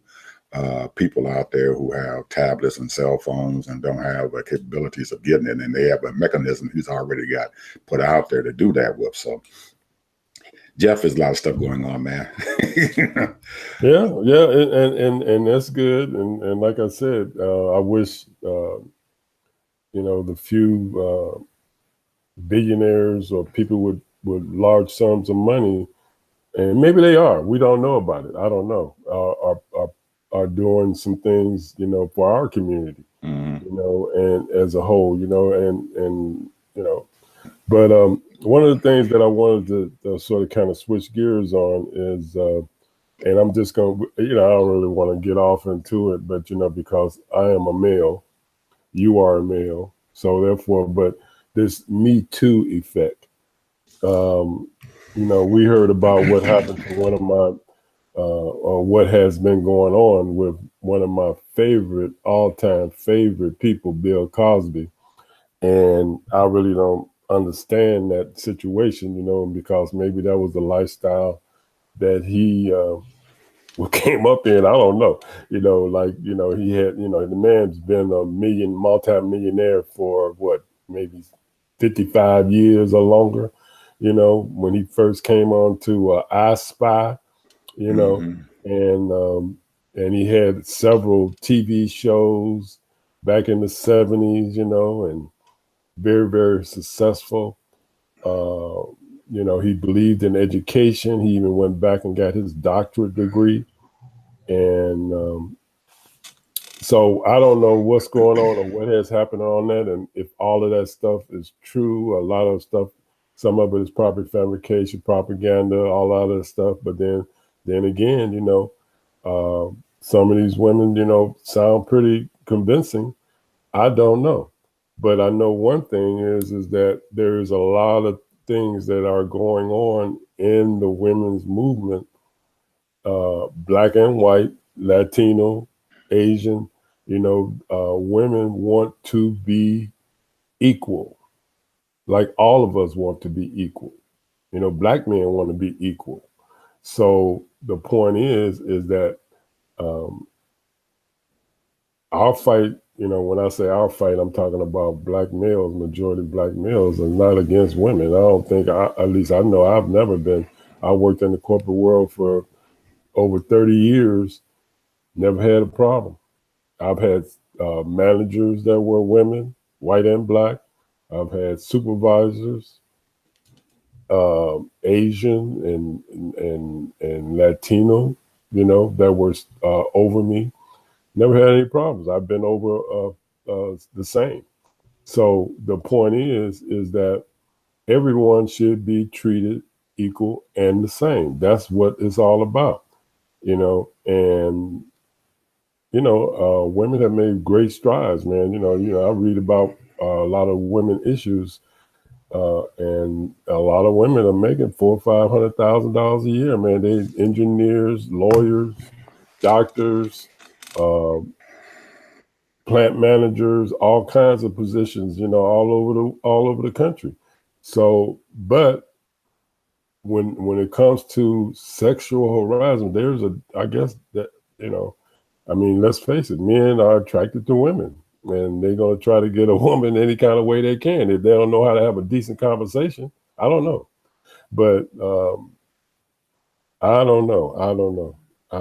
people out there who have tablets and cell phones and don't have the capabilities of getting it. And they have a mechanism he's already got put out there to do that with. So Jeff, there's a lot of stuff going on, man. Yeah, and that's good. And like I said, I wish the few billionaires or people with large sums of money, and maybe they are, we don't know about it, I don't know, are doing some things, for our community, and as a whole, but one of the things that I wanted to sort of kind of switch gears on is And I'm just going to, I don't really want to get off into it, but, because I am a male, you are a male. So therefore, but this Me Too effect, we heard about what happened to one of my, or what has been going on with one of my all-time favorite people, Bill Cosby. And I really don't understand that situation, because maybe that was the lifestyle that he came up in. I don't know, he had, the man's been a multi-millionaire for what, maybe 55 years or longer, when he first came on to I Spy, and he had several TV shows back in the 70s, and very, very successful. He believed in education. He even went back and got his doctorate degree. And so I don't know what's going on or what has happened on that. And if all of that stuff is true, a lot of stuff, some of it is probably fabrication, propaganda, all of that stuff. But then again, some of these women, sound pretty convincing. I don't know. But I know one thing is that there is a lot of things that are going on in the women's movement, black and white, Latino, Asian, women want to be equal. Like all of us want to be equal. Black men want to be equal. So the point is that our fight, when I say our fight, I'm talking about black males, majority black males, and not against women. I don't think, at least I know I've never been. I worked in the corporate world for over 30 years, never had a problem. I've had managers that were women, white and black. I've had supervisors, Asian and Latino, that were over me. Never had any problems. I've been over the same. So the point is that everyone should be treated equal and the same. That's what it's all about, and women have made great strides, man. I read about a lot of women issues, and a lot of women are making $400,000 or $500,000 a year, man. They engineers, lawyers, doctors, plant managers, all kinds of positions, all over the country. So, but when it comes to sexual harassment, I guess that, let's face it, men are attracted to women, and they're going to try to get a woman any kind of way they can. If they don't know how to have a decent conversation, I don't know. But I don't know. I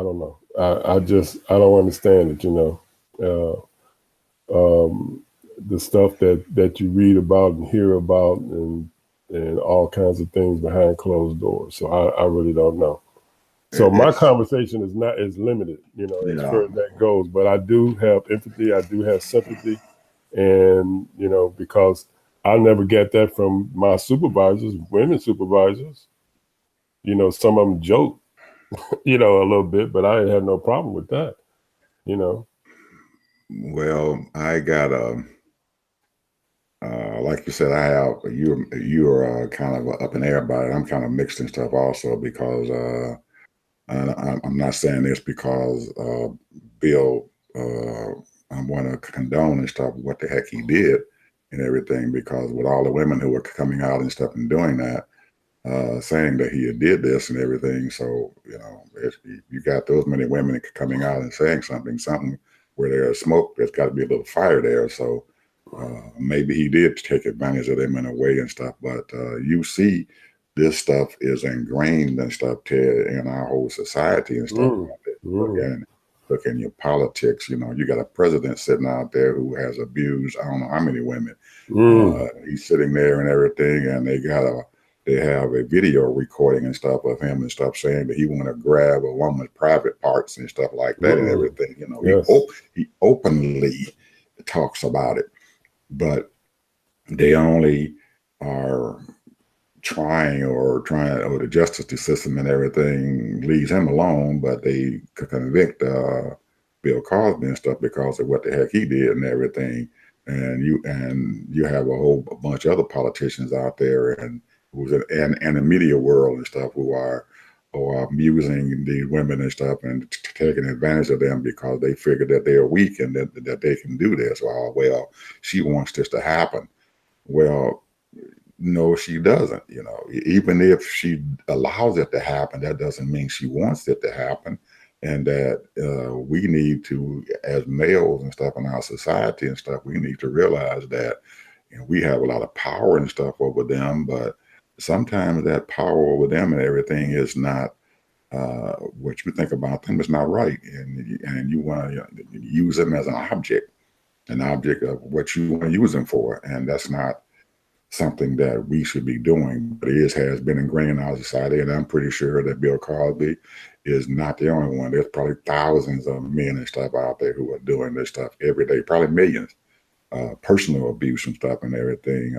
don't understand it, the stuff that you read about and hear about and all kinds of things behind closed doors. So I really don't know. So my conversation is limited, as far as that goes. But I do have empathy. I do have sympathy. And, because I never get that from my supervisors, women supervisors. Some of them joke, a little bit, but I didn't have no problem with that, Well, I got like you said, you're kind of up in the air about it. I'm kind of mixed and stuff also because I'm not saying this because Bill, I want to condone and stuff what the heck he did and everything, because with all the women who were coming out and stuff and doing that, saying that he did this and everything. So, you got those many women coming out and saying something where there's smoke, there's got to be a little fire there. So maybe he did take advantage of them in a way and stuff. But you see, this stuff is ingrained and stuff, Ted, in our whole society and stuff. Look in your politics, you got a president sitting out there who has abused, I don't know how many women. He's sitting there and everything, and they have a video recording and stuff of him and stuff saying that he want to grab a woman's private parts and stuff like that and everything. Yes. He openly talks about it, but they only are or the justice system and everything leaves him alone, but they could convict Bill Cosby and stuff because of what the heck he did and everything. And you have a whole bunch of other politicians out there and the media world and stuff who are abusing these women and stuff and taking advantage of them because they figure that they're weak and that they can do this. Well, she wants this to happen. Well, no, she doesn't. Even if she allows it to happen, that doesn't mean she wants it to happen. And that we need to, as males and stuff in our society and stuff, we need to realize that we have a lot of power and stuff over them, but sometimes that power over them and everything is not what you think about them is not right, and you want to use them as an object of what you want to use them for, and that's not something that we should be doing. But it has been ingrained in our society, and I'm pretty sure that Bill Cosby is not the only one. There's probably thousands of men and stuff out there who are doing this stuff every day, probably millions. Personal abuse and stuff and everything.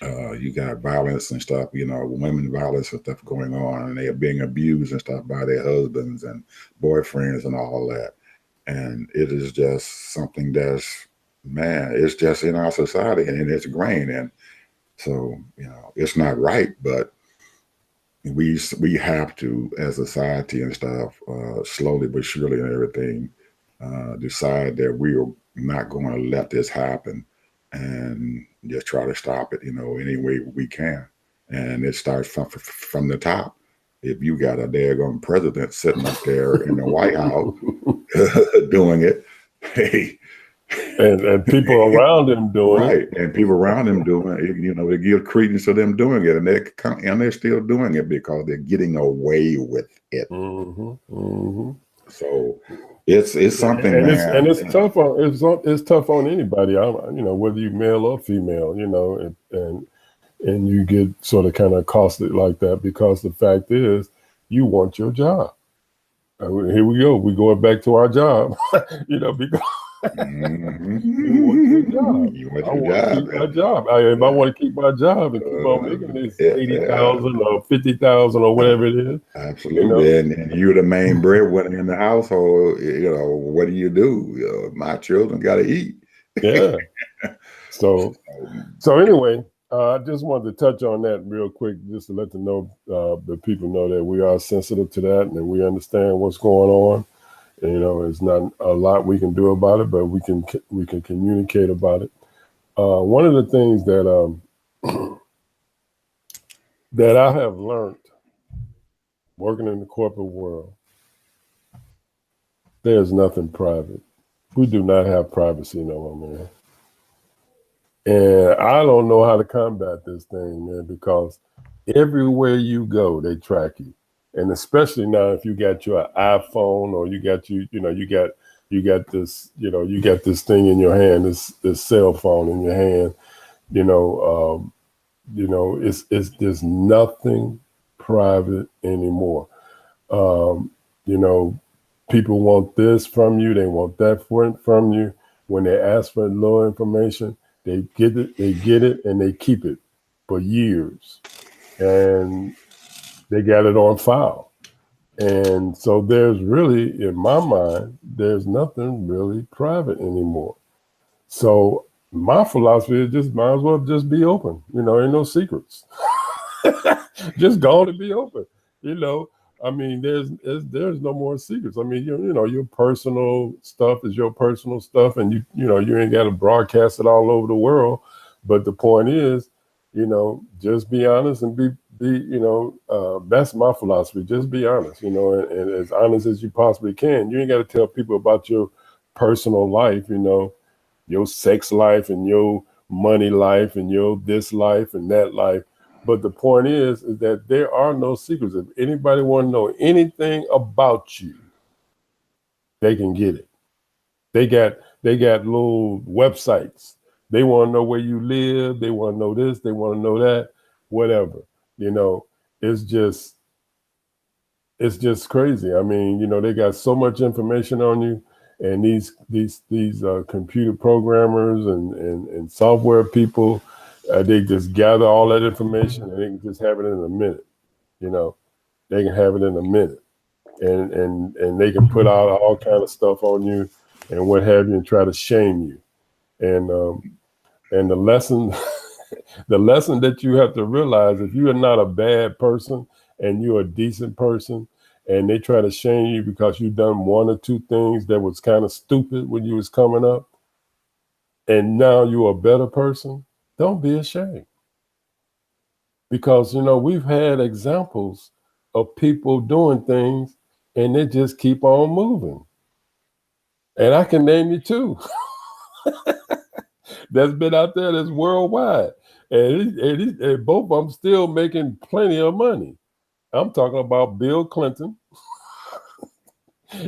You got violence and stuff, women violence and stuff going on, and they are being abused and stuff by their husbands and boyfriends and all that. And it is just something that's, it's just in our society and it's ingrained. And so, it's not right, but we have to, as a society and stuff, slowly but surely and everything, decide that we are not going to let this happen and just try to stop it, any way we can. And it starts from the top. If you got a daggone president sitting up there in the White House doing it, hey, and people around him doing it, and people around him doing it, they give credence to them doing it, and they're still doing it because they're getting away with it. So it's something, and it's tough on it's tough on anybody. Whether you male or female, and you get sort of kind of accosted like that because the fact is you want your job. Here we go. We're going back to our job, because. You want your job. I want to keep my job. If I want to keep my job and keep on making this 80,000 or 50,000 or whatever it is. Absolutely. And you're the main breadwinner in the household. What do you do? My children got to eat. Yeah. So anyway, I just wanted to touch on that real quick, just to let the people know that we are sensitive to that and we understand what's going on. It's not a lot we can do about it, but we can communicate about it. One of the things that that I have learned working in the corporate world, there's nothing private. We do not have privacy no more, man. And I don't know how to combat this thing, man, because everywhere you go, they track you. And especially now, if you got your iPhone or you got this thing in your hand, this cell phone in your hand, there's nothing private anymore. People want this from you, they want that from you. When they ask for little information, they get it, and they keep it for years. And they got it on file. And so there's really, in my mind, there's nothing really private anymore. So my philosophy is just might as well just be open. Ain't no secrets. Just go on and be open. I mean, there's no more secrets. I mean, your personal stuff is your personal stuff, and you ain't got to broadcast it all over the world. But the point is, just be honest and be that's my philosophy. Just be honest, and as honest as you possibly can. You ain't got to tell people about your personal life, your sex life and your money life and your this life and that life. But the point is that there are no secrets. If anybody want to know anything about you, they can get it. They got little websites. They want to know where you live. They want to know this. They want to know that. Whatever. It's just crazy. I mean, they got so much information on you, and these computer programmers and software people They just gather all that information and they can just have it in a minute. You know, they can have it in a minute, and they can put out all kind of stuff on you and what have you, and try to shame you. And the lesson, the lesson that you have to realize, if you are not a bad person and you're a decent person, and they try to shame you because you've done one or two things that was kind of stupid when you was coming up, and now you're a better person, don't be ashamed. Because, you know, we've had examples of people doing things and they just keep on moving. And I can name you two that's been out there that's worldwide. And both of them still making plenty of money. I'm talking about Bill Clinton.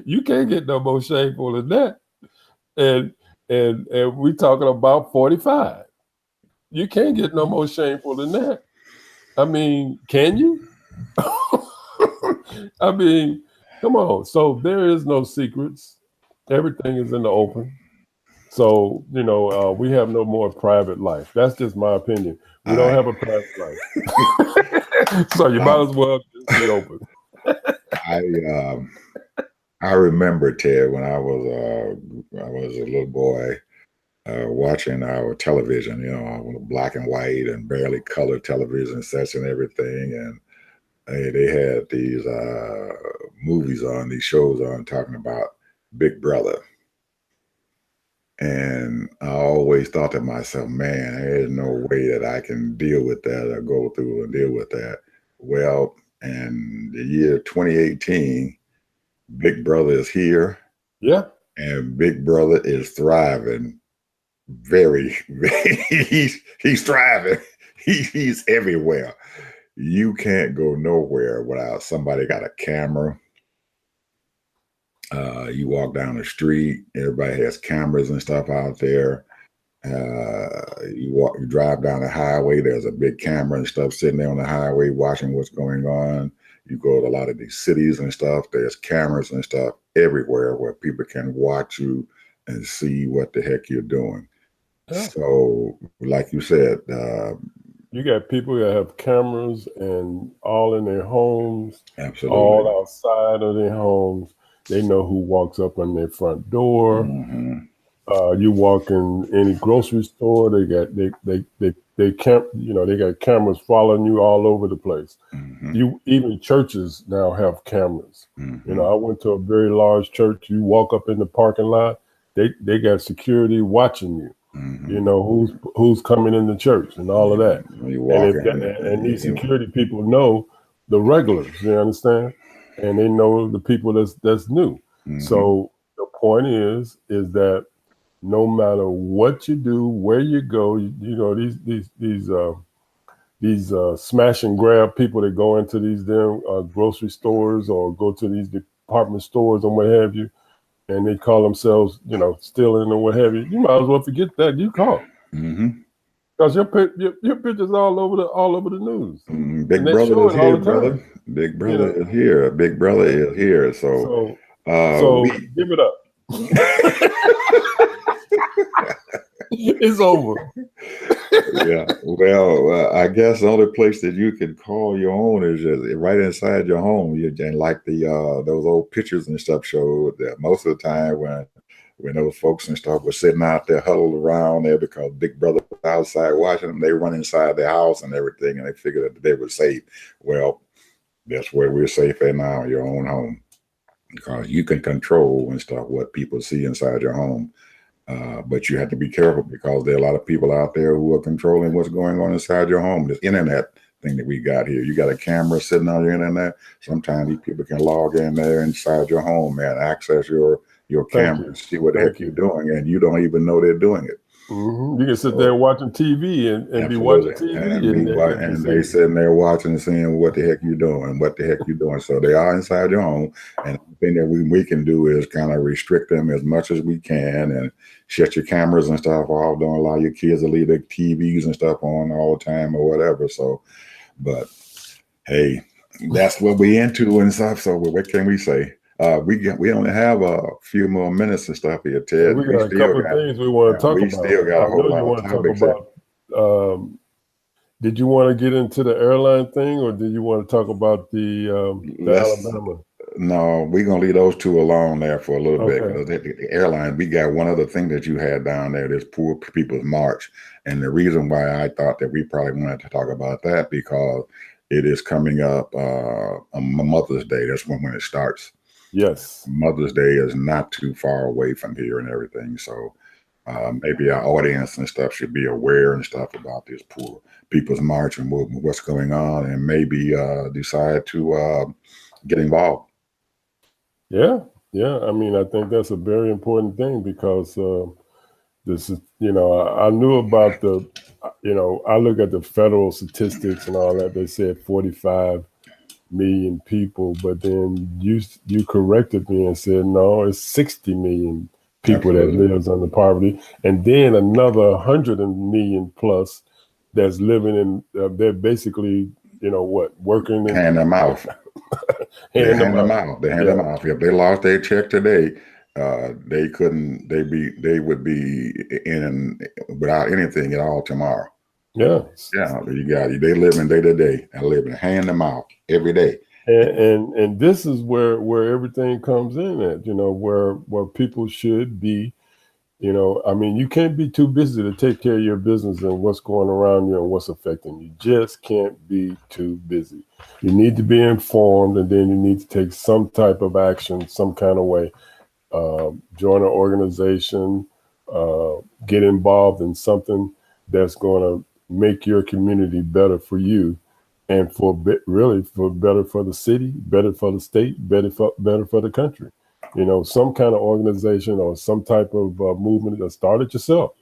You can't get no more shameful than that. And we talking about 45. You can't get no more shameful than that. I mean, can you? I mean, come on. So there is no secrets. Everything is in the open. So, you know, we have no more private life. That's just my opinion. We don't have a private life. So you might as well just be open. I remember, Ted, when I was a little boy watching our television, you know, black and white and barely color television sets and everything. And they had these movies on, these shows on talking about Big Brother. And I always thought to myself, man, there's no way that I can deal with that or go through and deal with that. Well, in the year 2018, Big Brother is here. Yeah. And Big Brother is thriving. He's thriving. He's everywhere. You can't go nowhere without somebody got a camera. You walk down the street, everybody has cameras and stuff out there. You drive down the highway, there's a big camera and stuff sitting there on the highway watching what's going on. You go to a lot of these cities and stuff, there's cameras and stuff everywhere where people can watch you and see what the heck you're doing. Yeah. So, like you said, you got people that have cameras and all in their homes, absolutely, all outside of their homes. They know who walks up on their front door. Mm-hmm. You walk in any grocery store, they got cameras following you all over the place. Mm-hmm. Even churches now have cameras. Mm-hmm. You know, I went to a very large church. You walk up in the parking lot, they got security watching you. Mm-hmm. You know who's coming in the church and all of that. And these security people know the regulars. You understand? And they know the people that's new. Mm-hmm. So the point is that no matter what you do, where you go, you know, these smash and grab people that go into these damn grocery stores or go to these department stores and what have you, and they call themselves, you know, stealing or what have you. You might as well forget that. You call. Mm-hmm. Because your picture's all over the news. Big Brother is here, brother. Big Brother is here. Big Brother is here. So give it up. It's over. Yeah. Well, I guess the only place that you can call your own is just right inside your home. And like those old pictures and stuff showed that most of the time when those folks and stuff were sitting out there huddled around there because Big Brother was outside watching them, they run inside their house and everything, and they figured that they were safe. Well, that's where we're safe at now, your own home, because you can control and stuff what people see inside your home. But you have to be careful because there are a lot of people out there who are controlling what's going on inside your home. This internet thing that we got here, you got a camera sitting on your internet. Sometimes these people can log in there inside your home and access your camera and see what the heck you're doing, and you don't even know they're doing it. Mm-hmm. You can sit there watching TV and be watching TV, and they sitting there watching and seeing what the heck you're doing, So they are inside your home, and the thing that we can do is kind of restrict them as much as we can and shut your cameras and stuff off. Don't allow your kids to leave their TVs and stuff on all the time or whatever. So, but hey, that's what we into and stuff. So what can we say? We only have a few more minutes and stuff here, Ted. We got a couple of things we want to talk about. We still got a whole lot of topics. Did you want to get into the airline thing, or did you want to talk about the Alabama? No, we're gonna leave those two alone there for a little bit. Okay. The airline, we got one other thing that you had down there, this Poor People's March. And the reason why I thought that we probably wanted to talk about that, because it is coming up on Mother's Day. That's when it starts. Yes. Mother's Day is not too far away from here and everything. So maybe our audience and stuff should be aware and stuff about this Poor People's March and what's going on, and maybe decide to get involved. Yeah. I mean, I think that's a very important thing, because this is, I knew about I look at the federal statistics and all that. They said 45 million people, but then you corrected me and said, no, it's 60 million people Absolutely. that lives under poverty, and then another 100 million plus that's living in they're basically working in hand them out. They hand them out. If they lost their check today, they would be in without anything at all tomorrow. Yeah. They living day to day and living hand them out every day. And this is where everything comes in at, where people should be, I mean, you can't be too busy to take care of your business and what's going around you and what's affecting you. Just can't be too busy. You need to be informed, and then you need to take some type of action, some kind of way. Join an organization, get involved in something that's going to make your community better for you, and really for better for the city, better for the state, better for the country. Some kind of organization or some type of movement that started yourself.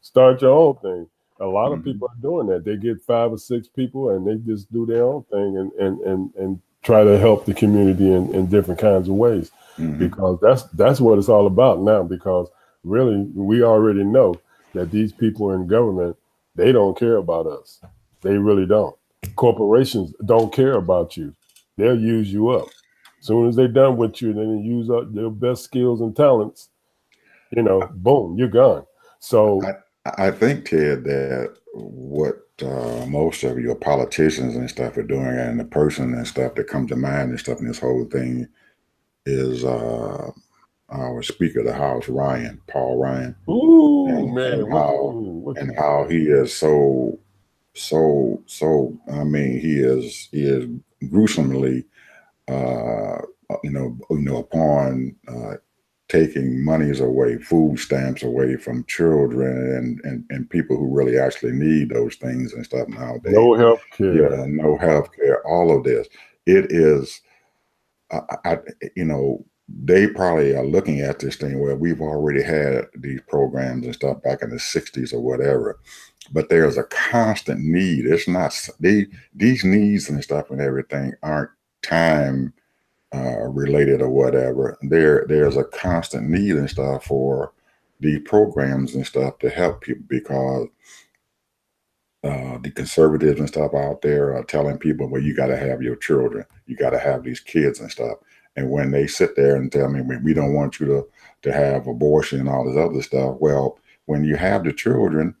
Start your own thing. A lot of people are doing that. They get 5 or 6 people and they just do their own thing and try to help the community in different kinds of ways. Because that's what it's all about now. Because really, we already know that these people in government, they don't care about us. They really don't. Corporations don't care about you. They'll use you up. As soon as they're done with you, then they use up their best skills and talents. Boom, you're gone. So I think, Ted, that what most of your politicians and stuff are doing, and the person and stuff that comes to mind and stuff in this whole thing, is our Speaker of the House, Paul Ryan. Ooh, and, man, and how he is so. I mean, he is gruesomely, upon taking monies away, food stamps away from children and people who really actually need those things and stuff nowadays. No health care. Yeah, no health care. All of this. It is, they probably are looking at this thing where we've already had these programs and stuff back in the 60s or whatever, but there's a constant need. It's not, these needs and stuff and everything aren't time related or whatever. There's a constant need and stuff for these programs and stuff to help people, because the conservatives and stuff out there are telling people, well, you got to have your children, you got to have these kids and stuff. And when they sit there and tell me, we don't want you to have abortion and all this other stuff, well, when you have the children,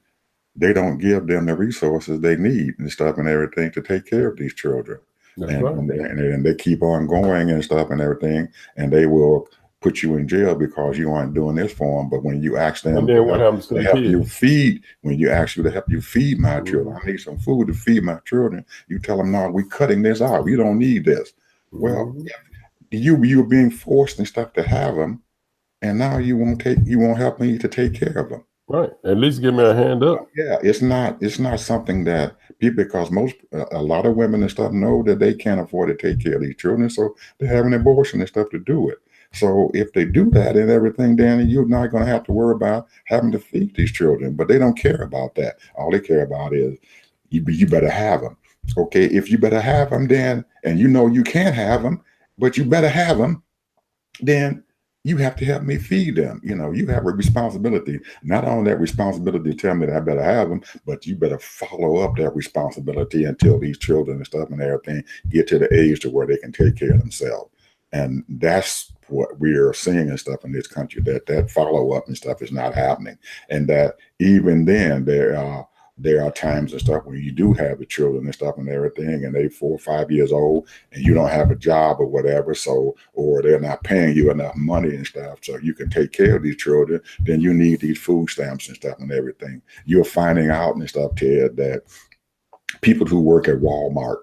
they don't give them the resources they need and stuff and everything to take care of these children. And they keep on going and stuff and everything, and they will put you in jail because you aren't doing this for them. But when you ask them to help you feed, when you ask you to help you feed my children, I need some food to feed my children, you tell them, no, we're cutting this out. You don't need this. Well, you're being forced and stuff to have them, and now you won't help me to take care of them. Right. At least give me a hand up. Yeah, it's not something that people, because a lot of women and stuff know that they can't afford to take care of these children, so they have an abortion and stuff to do it. So if they do that and everything, then you're not going to have to worry about having to feed these children. But they don't care about that. All they care about is you better have them. Okay, if you better have them, then, and you can't have them, but you better have them, then you have to help me feed them. You have a responsibility. Not only that responsibility to tell me that I better have them, but you better follow up that responsibility until these children and stuff and everything get to the age to where they can take care of themselves. And that's what we are seeing and stuff in this country, that follow up and stuff is not happening. And that even then there are there are times and stuff when you do have the children and stuff and everything, and they 4 or 5 years old, and you don't have a job or whatever, so, or they're not paying you enough money and stuff, so you can take care of these children. Then you need these food stamps and stuff and everything. You're finding out and stuff, Ted, that people who work at Walmart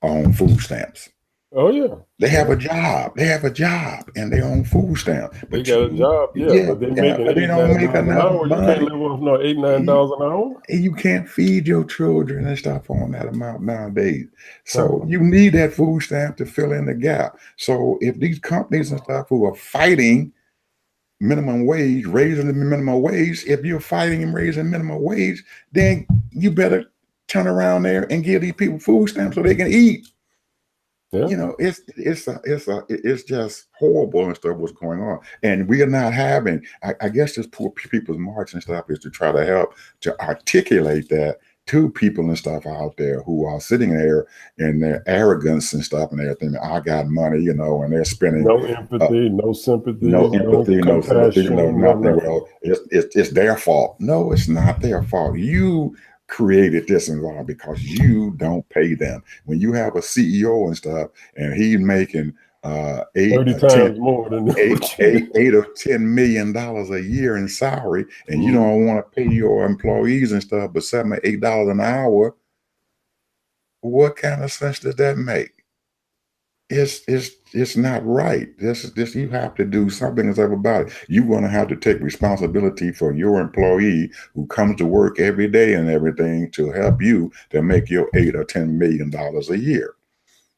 are on food stamps. Oh yeah, they have a job. They have a job, and they own food stamps. But they got a job, but they're making they don't make enough money. You can't live off no $8-9 an hour. And you can't feed your children and stuff on that amount nowadays. So you need that food stamp to fill in the gap. So if these companies and stuff who are fighting minimum wage, raising the minimum wage, if you're fighting and raising minimum wage, then you better turn around there and give these people food stamps so they can eat. Yeah. You know, it's just horrible and stuff what's going on, and we are not having. I guess this Poor People's March and stuff is to try to help to articulate that to people and stuff out there who are sitting there in their arrogance and stuff and everything. I got money, you know, and they're spending no empathy, no sympathy, no sympathy, no nothing. Well, it's their fault. No, it's not their fault. You created this environment because you don't pay them. When you have a CEO and stuff, and he's making 30 times more than $8 or $10 million a year in salary, and you don't want to pay your employees and stuff but $7 or $8 an hour, what kind of sense does that make? It's not right. This you have to do something about it. You're going to have to take responsibility for your employee who comes to work every day and everything to help you to make your $8 or $10 million a year,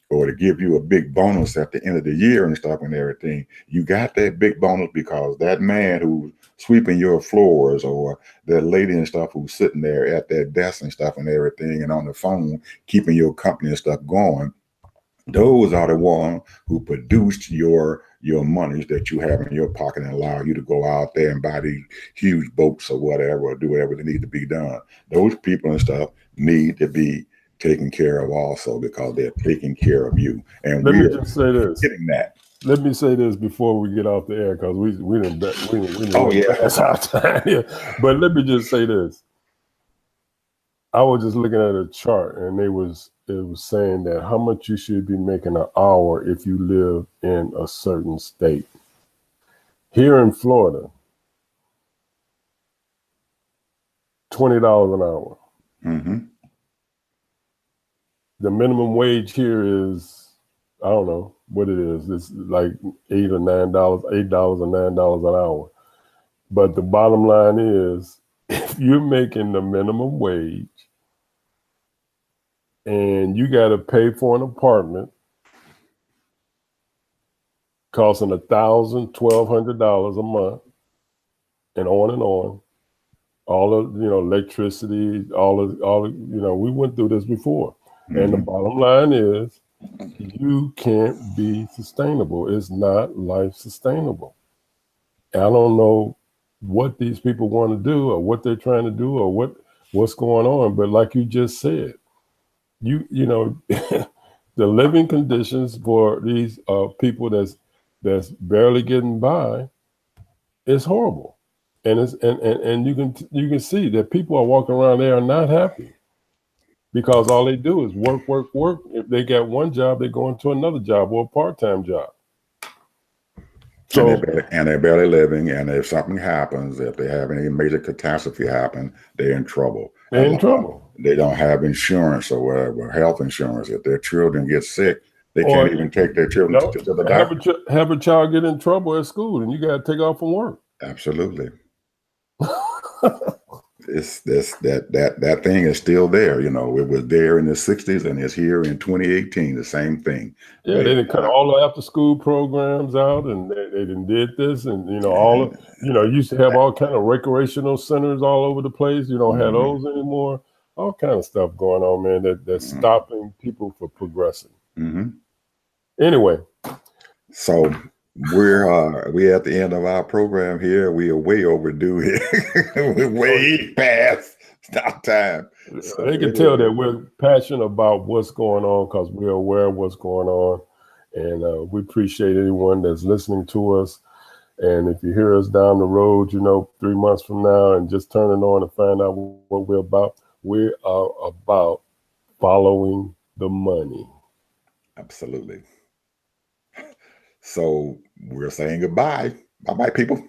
or to give you a big bonus at the end of the year and stuff and everything. You got that big bonus because that man who's sweeping your floors, or that lady and stuff who's sitting there at that desk and stuff and everything and on the phone keeping your company and stuff going. Those are the ones who produced your monies that you have in your pocket and allow you to go out there and buy these huge boats or whatever, or do whatever that need to be done. Those people and stuff need to be taken care of also, because they're taking care of you. And let me just say this. Getting that. Let me say this before we get off the air, because we didn't pass our time here. But let me just say this. I was just looking at a chart, and it was saying that how much you should be making an hour if you live in a certain state. Here in Florida, $20 an hour. Mm-hmm. The minimum wage here is, I don't know what it is. It's like $8 or $9 an hour. But the bottom line is, if you're making the minimum wage and you got to pay for an apartment costing $1,000, $1,200 a month, and on, all of, electricity, all of, we went through this before. Mm-hmm. And the bottom line is, you can't be sustainable. It's not life sustainable. I don't know what these people want to do, or what they're trying to do, or what's going on. But like you just said, you know, the living conditions for these people that's barely getting by is horrible. And and you can see that people are walking around there are not happy, because all they do is work. If they get one job, they go into another job or a part-time job. So, and they're barely living, and if something happens, if they have any major catastrophe happen, they're in trouble. They're in trouble. They don't have insurance or whatever, health insurance. If their children get sick, they can't even take their children to the doctor. Have a child get in trouble at school, and you got to take off from work. Absolutely. That thing is still there. It was there in the 60s, and it's here in 2018. The same thing. Yeah, they didn't cut all the after school programs out, and they didn't did this, and used to have all kind of recreational centers all over the place. You don't have those anymore. All kind of stuff going on, man. That's stopping people from progressing. Mm-hmm. Anyway, so we're at the end of our program here. We are way overdue here. We're way past our time. So they can tell that we're passionate about what's going on, because we're aware of what's going on, and we appreciate anyone that's listening to us. And if you hear us down the road, 3 months from now, and just turn it on and find out what we're about, We are about following the money. Absolutely. So we're saying goodbye. Bye-bye, people.